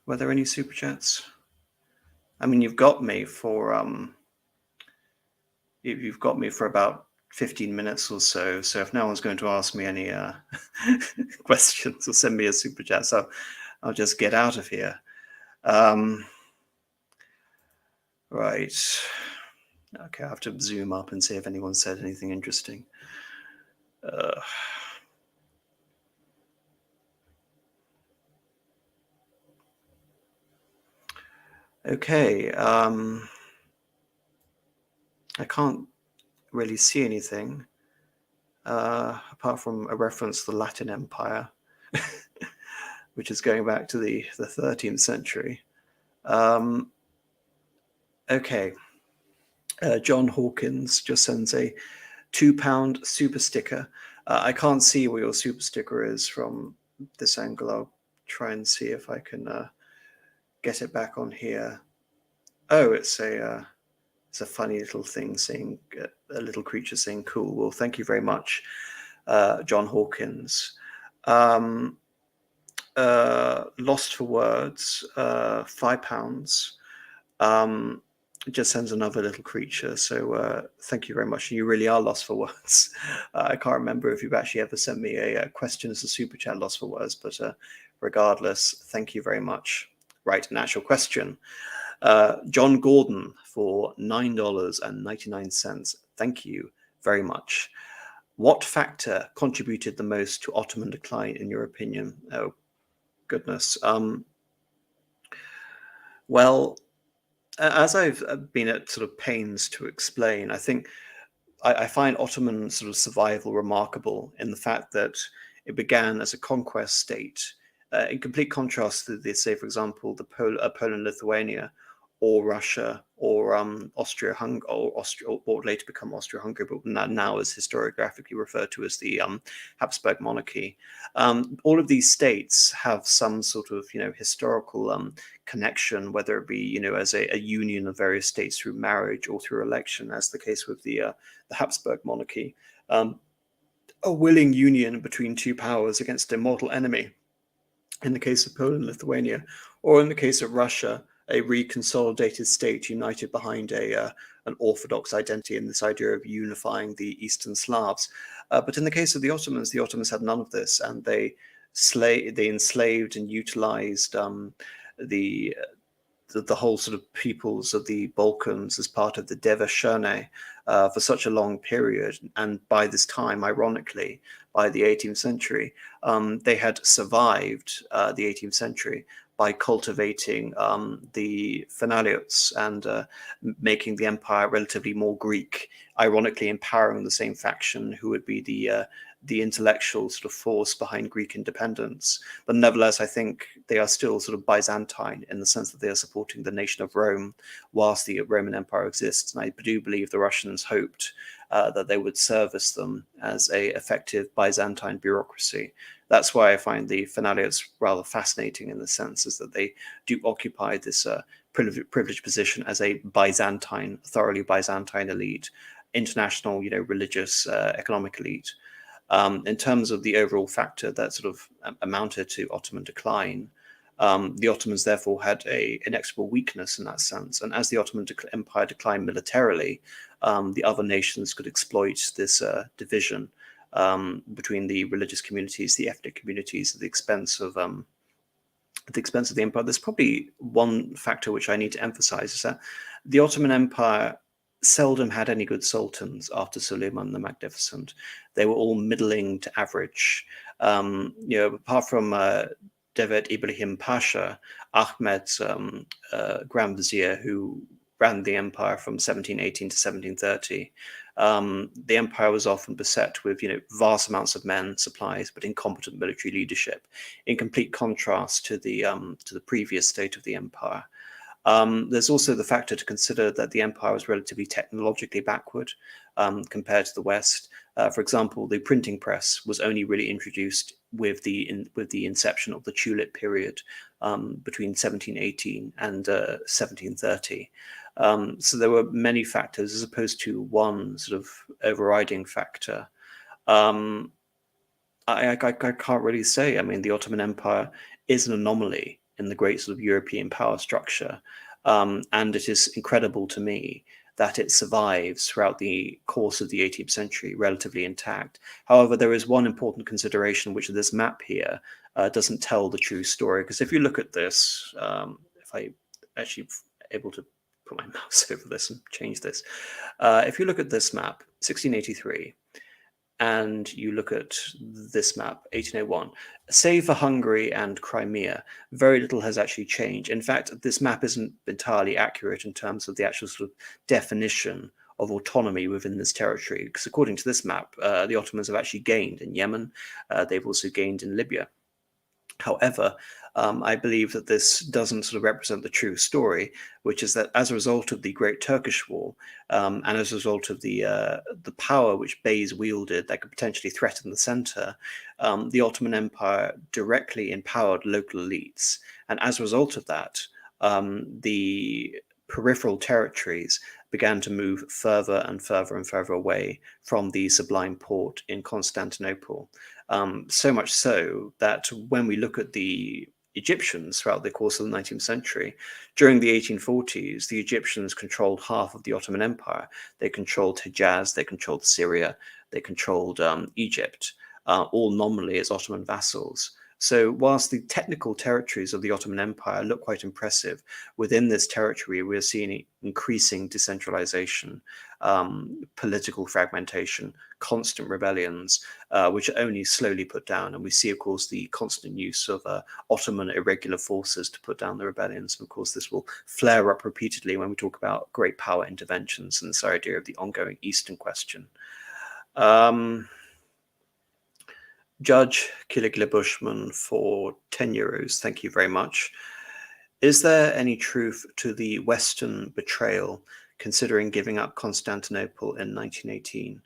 Were there any super chats? I mean, you've got me for about 15 minutes or so. So if no one's going to ask me any questions or send me a super chat, so I'll just get out of here. Right. Okay, I have to zoom up and see if anyone said anything interesting. Okay. I can't really see anything apart from a reference to the Latin Empire, which is going back to the 13th century. Okay. John Hawkins just sends a £2 super sticker. I can't see where your super sticker is from this angle. I'll try and see if I can get it back on here. Oh, it's a funny little thing saying, a little creature saying cool. Well, thank you very much, John Hawkins. Lost for Words, £5. Just sends another little creature. So thank you very much. You really are lost for words. I can't remember if you've actually ever sent me a question as a super chat, lost for words, but regardless, thank you very much. Right, an actual question. John Gordon for $9.99. Thank you very much. What factor contributed the most to Ottoman decline, in your opinion? Oh, goodness. Well, as I've been at sort of pains to explain, I think I find Ottoman sort of survival remarkable in the fact that it began as a conquest state, in complete contrast to, say, for example, the Poland-Lithuania, or Russia, or Austria-Hungary, or what later become Austria-Hungary, but now is historiographically referred to as the Habsburg monarchy. All of these states have some sort of, historical connection, whether it be, as a union of various states through marriage or through election, as the case with the Habsburg monarchy. A willing union between two powers against a mortal enemy, in the case of Poland, Lithuania, or in the case of Russia, a reconsolidated state united behind an orthodox identity and this idea of unifying the Eastern Slavs. But in the case of the Ottomans had none of this, and they they enslaved and utilized the the whole sort of peoples of the Balkans as part of the Devashirne for such a long period. And by this time, ironically, by the 18th century, they had survived the 18th century by cultivating the Phanariots and making the empire relatively more Greek, ironically empowering the same faction who would be the intellectual sort of force behind Greek independence. But nevertheless, I think they are still sort of Byzantine in the sense that they are supporting the nation of Rome whilst the Roman Empire exists. And I do believe the Russians hoped that they would service them as a effective Byzantine bureaucracy. That's why I find the Finaleots rather fascinating in the sense is that they do occupy this privileged position as a Byzantine, thoroughly Byzantine elite, international, religious, economic elite. In terms of the overall factor that sort of amounted to Ottoman decline, the Ottomans therefore had an inexorable weakness in that sense. And as the Ottoman Empire declined militarily, the other nations could exploit this division between the religious communities, the ethnic communities, at the expense of the empire. There's probably one factor which I need to emphasize is that the Ottoman Empire seldom had any good sultans after Suleiman the Magnificent. They were all middling to average. Apart from Devlet Ibrahim Pasha, Ahmed's Grand Vizier, who ran the empire from 1718 to 1730, the empire was often beset with vast amounts of men, supplies, but incompetent military leadership, in complete contrast to the previous state of the empire. There's also the factor to consider that the empire was relatively technologically backward compared to the West. For example, the printing press was only really introduced with the inception of the Tulip period between 1718 and 1730. So there were many factors as opposed to one sort of overriding factor. I can't really say. I mean, the Ottoman Empire is an anomaly in the great sort of European power structure. And it is incredible to me that it survives throughout the course of the 18th century relatively intact. However, there is one important consideration, which this map here doesn't tell the true story. Because if you look at this, if I actually able to put my mouse over this and change this. If you look at this map, 1683, and you look at this map, 1801, save for Hungary and Crimea, very little has actually changed. In fact, this map isn't entirely accurate in terms of the actual sort of definition of autonomy within this territory, because according to this map, the Ottomans have actually gained in Yemen. They've also gained in Libya. However, I believe that this doesn't sort of represent the true story, which is that as a result of the Great Turkish War, and as a result of the power which Beys wielded that could potentially threaten the center, the Ottoman Empire directly empowered local elites. And as a result of that, the peripheral territories began to move further and further and further away from the Sublime Porte in Constantinople. So much so that when we look at the Egyptians throughout the course of the 19th century, during the 1840s, the Egyptians controlled half of the Ottoman Empire. They controlled Hejaz, they controlled Syria, they controlled Egypt, all nominally as Ottoman vassals. So whilst the technical territories of the Ottoman Empire look quite impressive, within this territory we're seeing increasing decentralization, political fragmentation, constant rebellions, which are only slowly put down. And we see, of course, the constant use of Ottoman irregular forces to put down the rebellions. And of course, this will flare up repeatedly when we talk about great power interventions and this idea of the ongoing Eastern question. Judge Kiligla Bushman for €10. Thank you very much. Is there any truth to the Western betrayal, considering giving up Constantinople in 1918?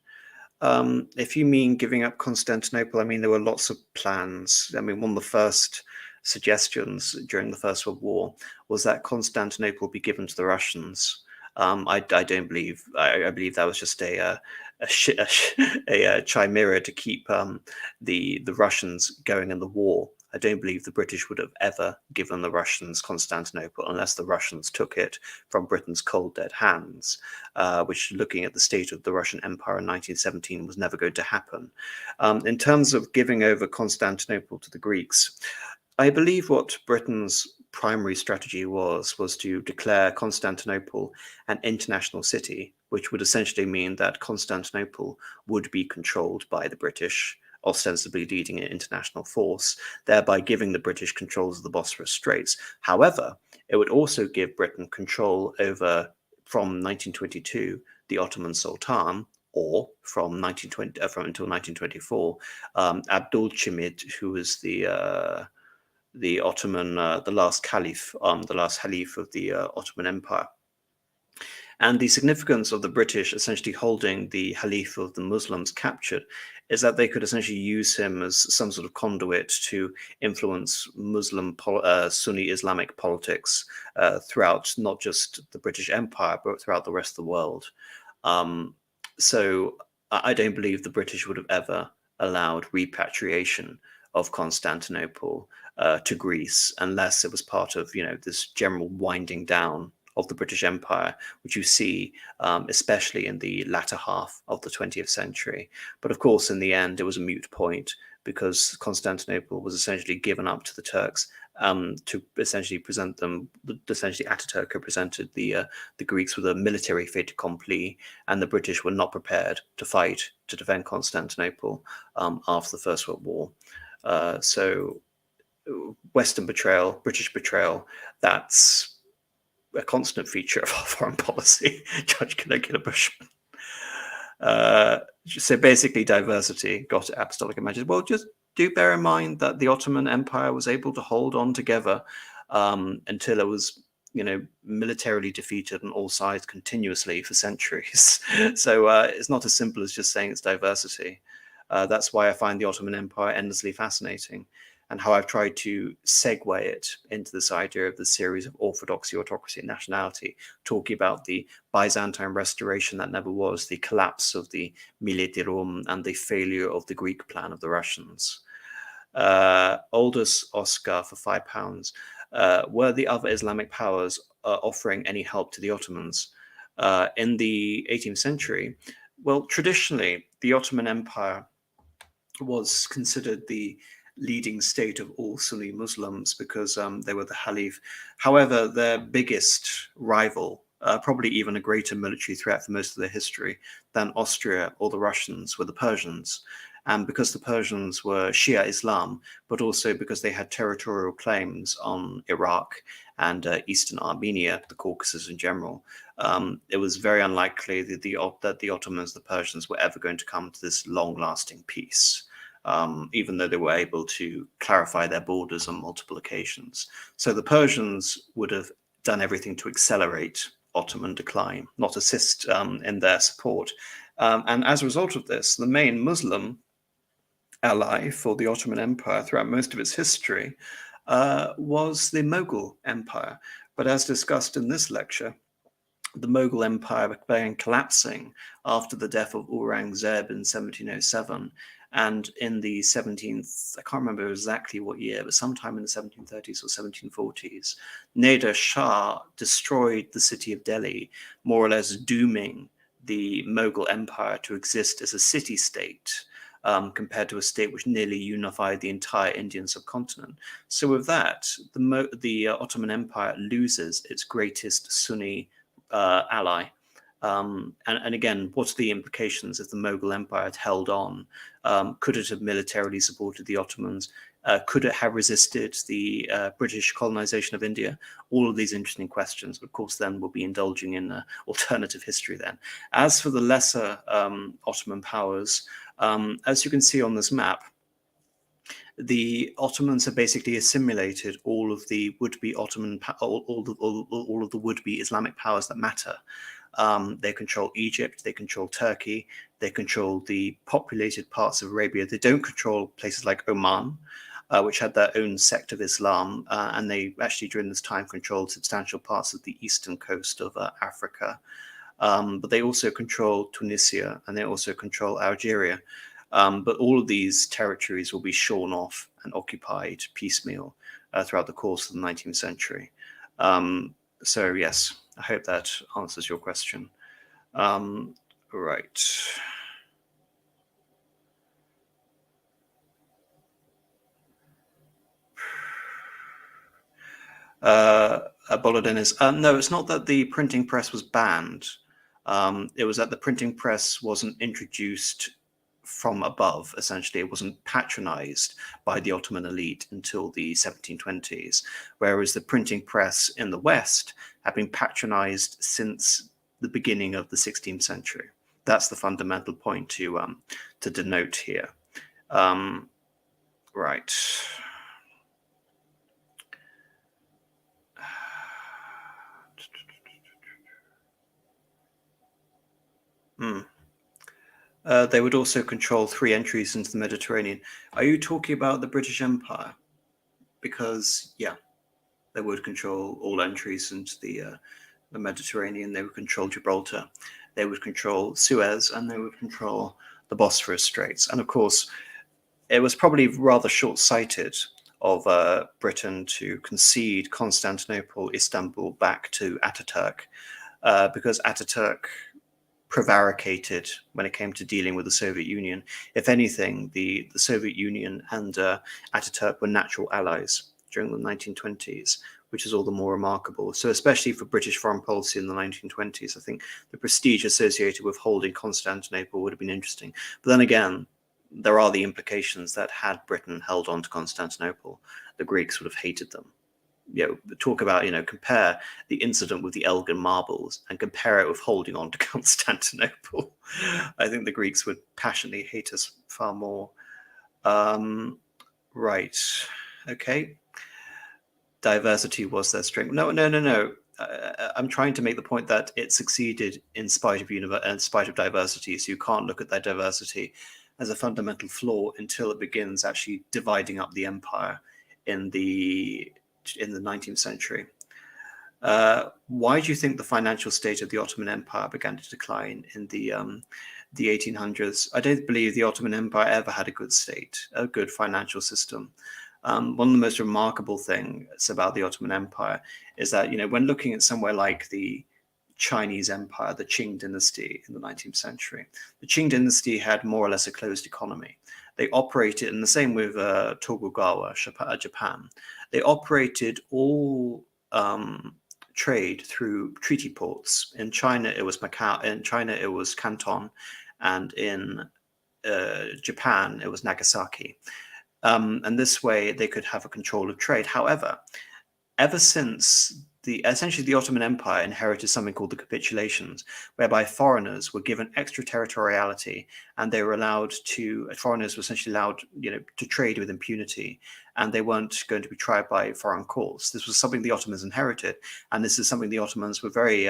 If you mean giving up Constantinople, I mean, there were lots of plans. I mean, one of the first suggestions during the First World War was that Constantinople be given to the Russians. I don't believe. I believe that was just a chimera to keep the Russians going in the war I don't believe the British would have ever given the Russians Constantinople unless the Russians took it from Britain's cold dead hands, which, looking at the state of the Russian Empire in 1917, was never going to happen. In terms of giving over Constantinople to the Greeks, I believe what Britain's primary strategy was to declare Constantinople an international city, which would essentially mean that Constantinople would be controlled by the British, ostensibly leading an international force, thereby giving the British controls of the Bosphorus Straits. However, it would also give Britain control over, from 1922, the Ottoman Sultan, or from until 1924, Abdülhamid, who was the Ottoman, the last caliph, the last caliph of the Ottoman Empire. And the significance of the British essentially holding the Caliph of the Muslims captured is that they could essentially use him as some sort of conduit to influence Muslim Sunni Islamic politics throughout not just the British Empire, but throughout the rest of the world. So I don't believe the British would have ever allowed repatriation of Constantinople to Greece unless it was part of, this general winding down of the British Empire, which you see especially in the latter half of the 20th century. But of course, in the end, it was a moot point because Constantinople was essentially given up to the Turks to essentially present them. Essentially, Ataturk represented the Greeks with a military fait accompli, and the British were not prepared to fight to defend Constantinople after the First World War. So Western betrayal, British betrayal, that's a constant feature of our foreign policy, Judge Caligula Bushman. So basically diversity got apostolic images. Well, just do bear in mind that the Ottoman Empire was able to hold on together until it was, militarily defeated on all sides continuously for centuries. So it's not as simple as just saying it's diversity. That's why I find the Ottoman Empire endlessly fascinating, and how I've tried to segue it into this idea of the series of orthodoxy, autocracy, and nationality, talking about the Byzantine Restoration that never was, the collapse of the Mileti Rum, and the failure of the Greek plan of the Russians. Aldous Oscar for £5. Were the other Islamic powers offering any help to the Ottomans? In the 18th century, well, traditionally, the Ottoman Empire was considered the leading state of all Sunni Muslims because they were the Caliph. However, their biggest rival, probably even a greater military threat for most of their history than Austria or the Russians, were the Persians. And because the Persians were Shia Islam, but also because they had territorial claims on Iraq and Eastern Armenia, the Caucasus in general, it was very unlikely that the Ottomans, the Persians, were ever going to come to this long-lasting peace. Even though they were able to clarify their borders on multiple occasions. So the Persians would have done everything to accelerate Ottoman decline, not assist in their support. And as a result of this, the main Muslim ally for the Ottoman Empire throughout most of its history was the Mogul Empire. But as discussed in this lecture, the Mogul Empire began collapsing after the death of Aurangzeb in 1707. And in the 17th, I can't remember exactly what year, but sometime in the 1730s or 1740s, Nader Shah destroyed the city of Delhi, more or less dooming the Mughal Empire to exist as a city-state compared to a state which nearly unified the entire Indian subcontinent. So with that, the Ottoman Empire loses its greatest Sunni ally. And again, what are the implications if the Mughal Empire had held on? Could it have militarily supported the Ottomans? Could it have resisted the British colonization of India? All of these interesting questions. Of course, then we'll be indulging in alternative history then. As for the lesser Ottoman powers, as you can see on this map, the Ottomans have basically assimilated all of the would-be Ottoman, all of the would-be Islamic powers that matter. They control Egypt, they control Turkey, they control the populated parts of Arabia. They don't control places like Oman, which had their own sect of Islam, and they actually during this time controlled substantial parts of the eastern coast of Africa. But they also control Tunisia, and they also control Algeria. But all of these territories will be shorn off and occupied piecemeal throughout the course of the 19th century. So yes, I hope that answers your question. Right. Bolodin is no, it's not that the printing press was banned. It was that the printing press wasn't introduced from above. Essentially, it wasn't patronized by the Ottoman elite until the 1720s, whereas the printing press in the West had been patronized since the beginning of the 16th century. That's the fundamental point to denote here. Right. They would also control 3 entries into the Mediterranean. Are you talking about the British Empire? Because, yeah, they would control all entries into the Mediterranean. They would control Gibraltar. They would control Suez, and they would control the Bosphorus Straits. And of course, it was probably rather short-sighted of Britain to concede Constantinople, Istanbul back to Ataturk, because Ataturk prevaricated when it came to dealing with the Soviet Union. If anything, the Soviet Union and Ataturk were natural allies during the 1920s, which is all the more remarkable. So especially for British foreign policy in the 1920s, I think the prestige associated with holding Constantinople would have been interesting. But then again, there are the implications that had Britain held on to Constantinople, the Greeks would have hated them. Talk about, compare the incident with the Elgin marbles and compare it with holding on to Constantinople. I think the Greeks would passionately hate us far more. Right. Okay. Diversity was their strength. No. I'm trying to make the point that it succeeded in spite of diversity. So you can't look at that diversity as a fundamental flaw until it begins actually dividing up the empire in the 19th century. Why do you think the financial state of the Ottoman Empire began to decline in the 1800s? I don't believe the Ottoman Empire ever had a good state, a good financial system. One of the most remarkable things about the Ottoman Empire is that, when looking at somewhere like the Chinese Empire, the Qing dynasty in the 19th century, the Qing dynasty had more or less a closed economy. They operated, and the same with Tokugawa, Japan. They operated all trade through treaty ports. In China, it was Macau. In China, it was Canton, and in Japan, it was Nagasaki. And this way, they could have a control of trade. However, ever since essentially the Ottoman Empire inherited something called the capitulations, whereby foreigners were given extraterritoriality, and they were foreigners were essentially allowed, to trade with impunity, and they weren't going to be tried by foreign courts. This was something the Ottomans inherited, and this is something the Ottomans were very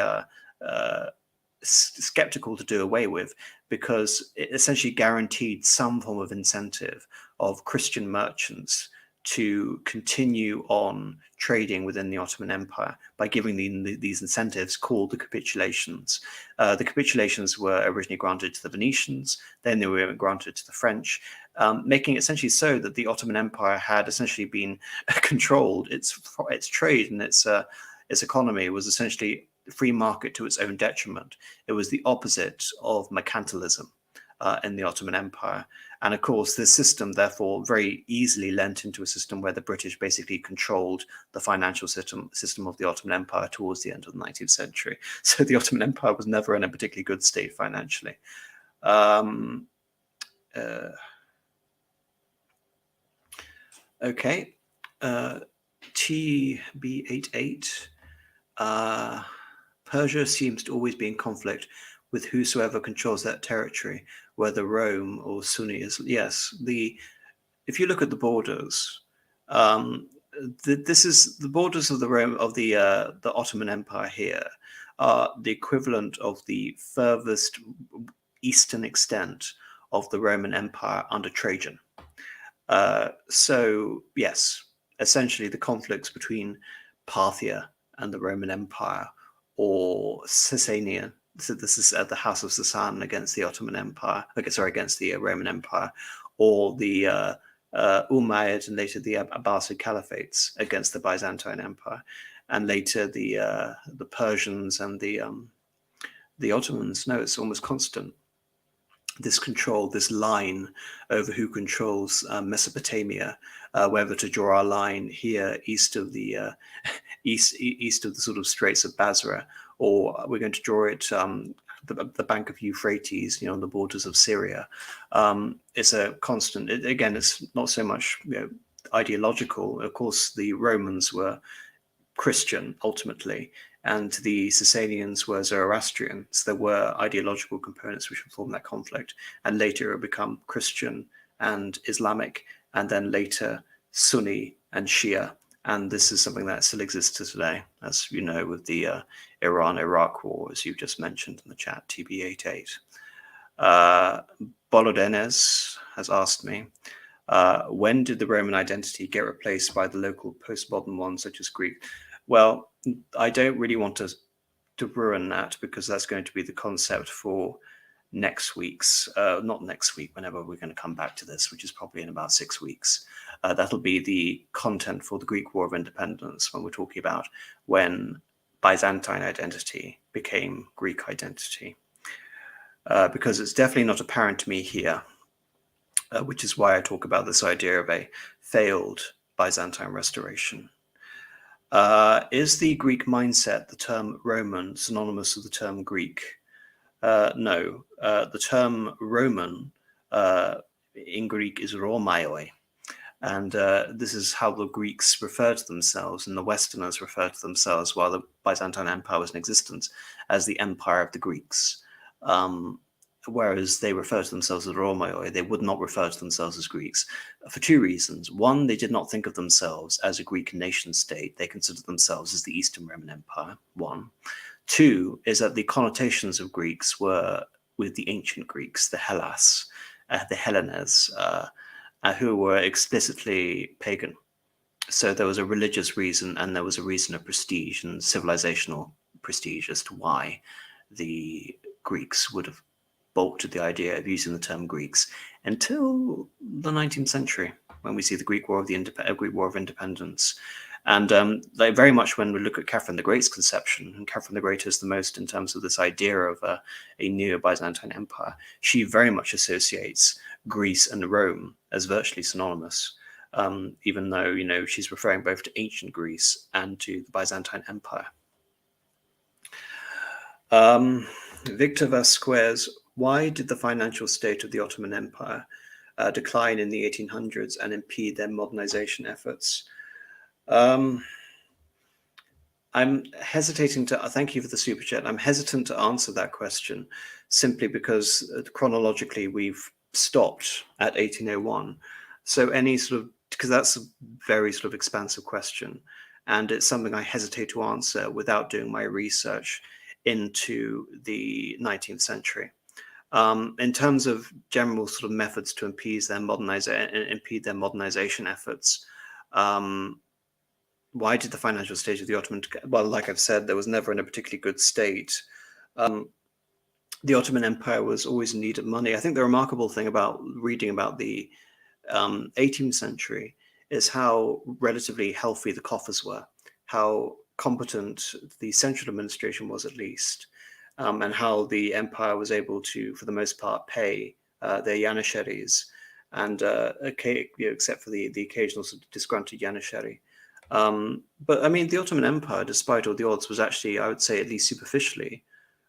skeptical to do away with, because it essentially guaranteed some form of incentive of Christian merchants to continue on trading within the Ottoman Empire by giving these incentives called the capitulations. The capitulations were originally granted to the Venetians, then they were granted to the French, making it essentially so that the Ottoman Empire had essentially been controlled. Its trade and its economy was essentially free market to its own detriment. It was the opposite of mercantilism in the Ottoman Empire. And of course, this system, therefore, very easily lent into a system where the British basically controlled the financial system of the Ottoman Empire towards the end of the 19th century. So the Ottoman Empire was never in a particularly good state financially. Okay. TB88. Persia seems to always be in conflict with whosoever controls that territory, whether Rome or Sunni. Yes, if you look at the borders, this is the borders of the Ottoman Empire here are the equivalent of the furthest eastern extent of the Roman Empire under Trajan. So yes, essentially the conflicts between Parthia and the Roman Empire, or Sasanian. So this is the House of Sasan against the Ottoman Empire, against the Roman Empire, or the Umayyad and later the Abbasid caliphates against the Byzantine Empire, and later the Persians and the Ottomans. No, it's almost constant. This control, this line over who controls Mesopotamia, whether to draw our line here east of the east of the sort of Straits of Basra, or we're going to draw it the bank of Euphrates, on the borders of Syria. It's a constant. Again, it's not so much ideological. Of course, the Romans were Christian ultimately, and the Sasanians were Zoroastrian. So there were ideological components which would form that conflict, and later it would become Christian and Islamic, and then later Sunni and Shia. And this is something that still exists today, as you know, with the Iran-Iraq war, as you just mentioned in the chat, TB88. Bolodenes has asked me, when did the Roman identity get replaced by the local postmodern ones, such as Greek? Well, I don't really want to ruin that, because that's going to be the concept for next week's, not next week, whenever we're going to come back to this, which is probably in about 6 weeks. That'll be the content for the Greek War of Independence, when we're talking about when Byzantine identity became Greek identity. Because it's definitely not apparent to me here, which is why I talk about this idea of a failed Byzantine restoration. Is the Greek mindset, the term Roman, synonymous with the term Greek? No. The term Roman in Greek is Romaioi. And this is how the Greeks refer to themselves, and the Westerners refer to themselves while the Byzantine Empire was in existence as the Empire of the Greeks. Whereas they refer to themselves as Romaioi, they would not refer to themselves as Greeks for two reasons. One, they did not think of themselves as a Greek nation state. They considered themselves as the Eastern Roman Empire, one. Two is that the connotations of Greeks were with the ancient Greeks, the Hellas, the Hellenes, who were explicitly pagan. So there was a religious reason, and there was a reason of prestige and civilizational prestige as to why the Greeks would have balked at the idea of using the term Greeks until the 19th century, when we see the Greek War of Independence. And like very much when we look at Catherine the Great's conception, and Catherine the Great is the most in terms of this idea of a Neo-Byzantine Empire, she very much associates Greece and Rome as virtually synonymous, even though, she's referring both to ancient Greece and to the Byzantine Empire. Victor Vasquez, why did the financial state of the Ottoman Empire decline in the 1800s and impede their modernization efforts? I'm hesitating to, thank you for the super chat. I'm hesitant to answer that question simply because chronologically we've stopped at 1801. So any sort of, because that's a very sort of expansive question, and it's something I hesitate to answer without doing my research into the 19th century. In terms of general sort of methods to impede their modernization efforts, why did the financial state of the Ottoman? Well, like I've said, there was never in a particularly good state. The Ottoman Empire was always in need of money. I think the remarkable thing about reading about the 18th century is how relatively healthy the coffers were, how competent the central administration was, at least, and how the empire was able to, for the most part, pay their janissaries, and except for the occasional sort of disgruntled janissary. But I mean, the Ottoman Empire, despite all the odds, was actually, I would say, at least superficially,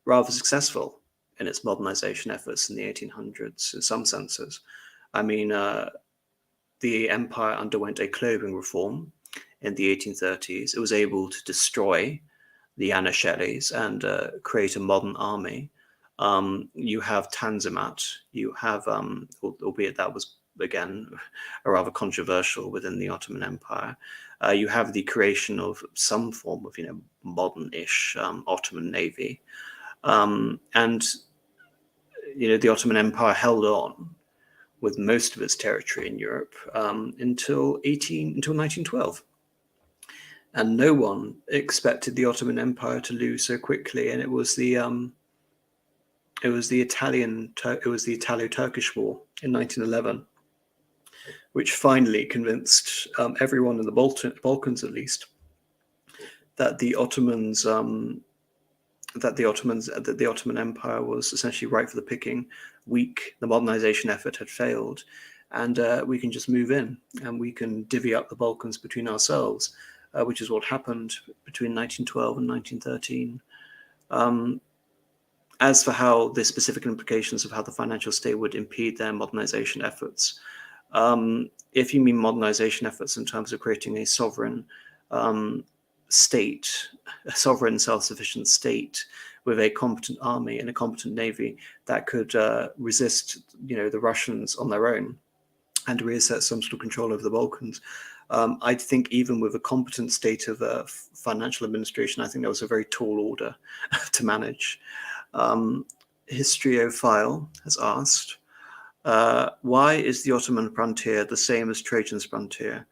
rather successful in its modernization efforts in the 1800s, in some senses. I mean, the empire underwent a clothing reform in the 1830s. It was able to destroy the janissaries and create a modern army. You have Tanzimat, you have, albeit that was, again, a rather controversial within the Ottoman Empire. You have the creation of some form of, modern-ish Ottoman navy. And, the Ottoman Empire held on with most of its territory in Europe until 1912. And no one expected the Ottoman Empire to lose so quickly. And it was the Italo-Turkish War in 1911, which finally convinced everyone in the Balkans, at least, that the Ottoman Empire was essentially ripe for the picking. Weak, the modernization effort had failed, and we can just move in and we can divvy up the Balkans between ourselves, which is what happened between 1912 and 1913. As for how the specific implications of how the financial state would impede their modernization efforts, if you mean modernization efforts in terms of creating a sovereign state, a sovereign self-sufficient state with a competent army and a competent navy that could resist, the Russians on their own and reassert some sort of control over the Balkans, I think even with a competent state of financial administration, I think that was a very tall order to manage. Historyphile has asked, why is the Ottoman frontier the same as Trajan's frontier?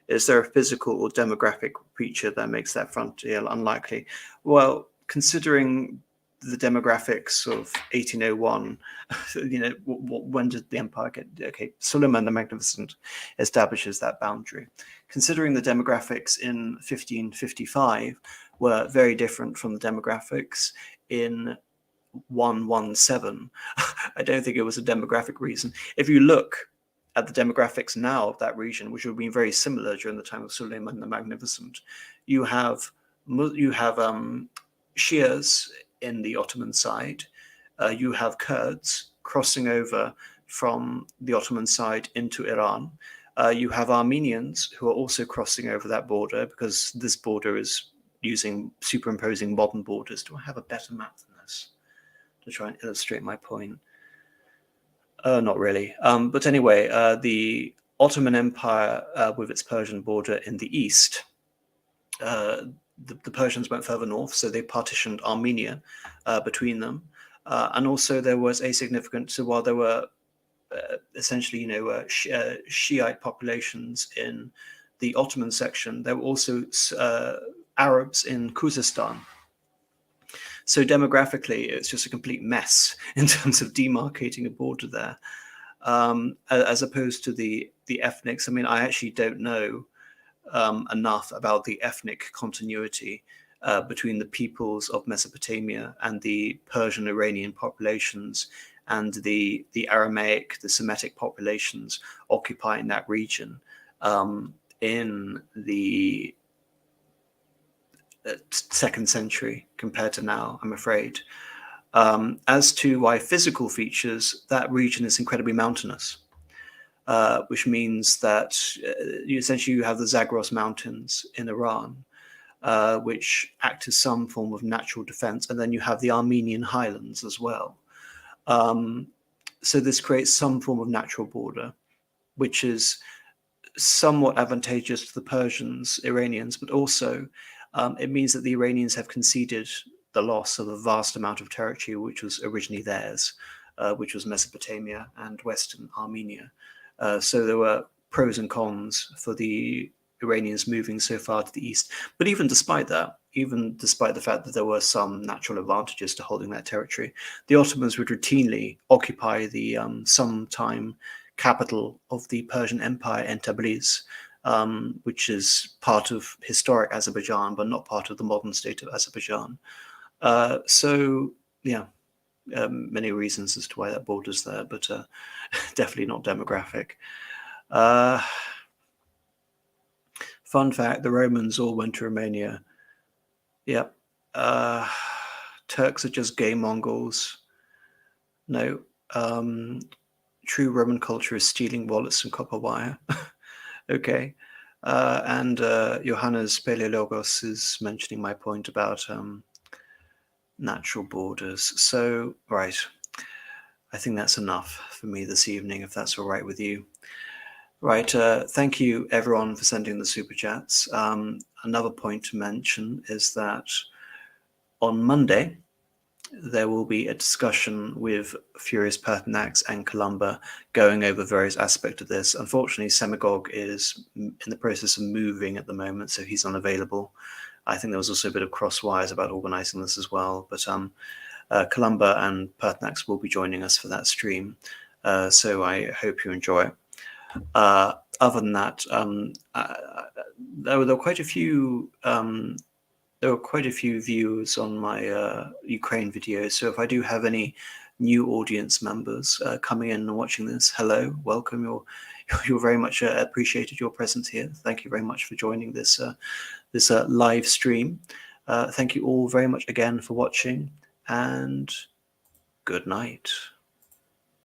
Is there a physical or demographic feature that makes that frontier unlikely? Well, considering the demographics of 1801, when did the empire get? Okay, Suleiman the Magnificent establishes that boundary. Considering the demographics in 1555 were very different from the demographics in 117, I don't think it was a demographic reason. If you look at the demographics now of that region, which would have been very similar during the time of Suleiman the Magnificent, you have Shias in the Ottoman side, you have Kurds crossing over from the Ottoman side into Iran, you have Armenians who are also crossing over that border, because this border is superimposing modern borders. Do I have a better map than this to try and illustrate my point? Not really. But anyway, the Ottoman Empire with its Persian border in the east, the Persians went further north, so they partitioned Armenia between them. And also there was a significant, so while there were essentially, Shiite populations in the Ottoman section, there were also Arabs in Khuzestan. So demographically, it's just a complete mess in terms of demarcating a border there, as opposed to the ethnics. I mean, I actually don't know enough about the ethnic continuity between the peoples of Mesopotamia and the Persian Iranian populations and the Aramaic, the Semitic populations occupying that region in the 2nd century compared to now, I'm afraid. As to why physical features, that region is incredibly mountainous, which means that essentially you have the Zagros Mountains in Iran, which act as some form of natural defense, and then you have the Armenian highlands as well. So this creates some form of natural border, which is somewhat advantageous to the Persians, Iranians, but also it means that the Iranians have conceded the loss of a vast amount of territory which was originally theirs, which was Mesopotamia and Western Armenia. So there were pros and cons for the Iranians moving so far to the east. But even despite that, even despite the fact that there were some natural advantages to holding that territory, the Ottomans would routinely occupy the sometime capital of the Persian Empire in Tabriz, which is part of historic Azerbaijan, but not part of the modern state of Azerbaijan. So, yeah, many reasons as to why that border's there, but definitely not demographic. Fun fact, the Romans all went to Romania. Yep. Turks are just gay Mongols. No. True Roman culture is stealing wallets and copper wire. Okay. And Johannes Paleologos is mentioning my point about natural borders. So, right. I think that's enough for me this evening, if that's all right with you. Right. Thank you, everyone, for sending the super chats. Another point to mention is that on Monday, there will be a discussion with Furious Pertinax and Columba going over various aspects of this. Unfortunately, Semagog is in the process of moving at the moment, so he's unavailable. I think there was also a bit of crosswires about organizing this as well. But Columba and Pertinax will be joining us for that stream. So I hope you enjoy it. other than that, there were quite a few. There were quite a few views on my Ukraine videos. So if I do have any new audience members coming in and watching this, hello, welcome. You're very much appreciated your presence here. Thank you very much for joining this live stream. Thank you all very much again for watching, and good night.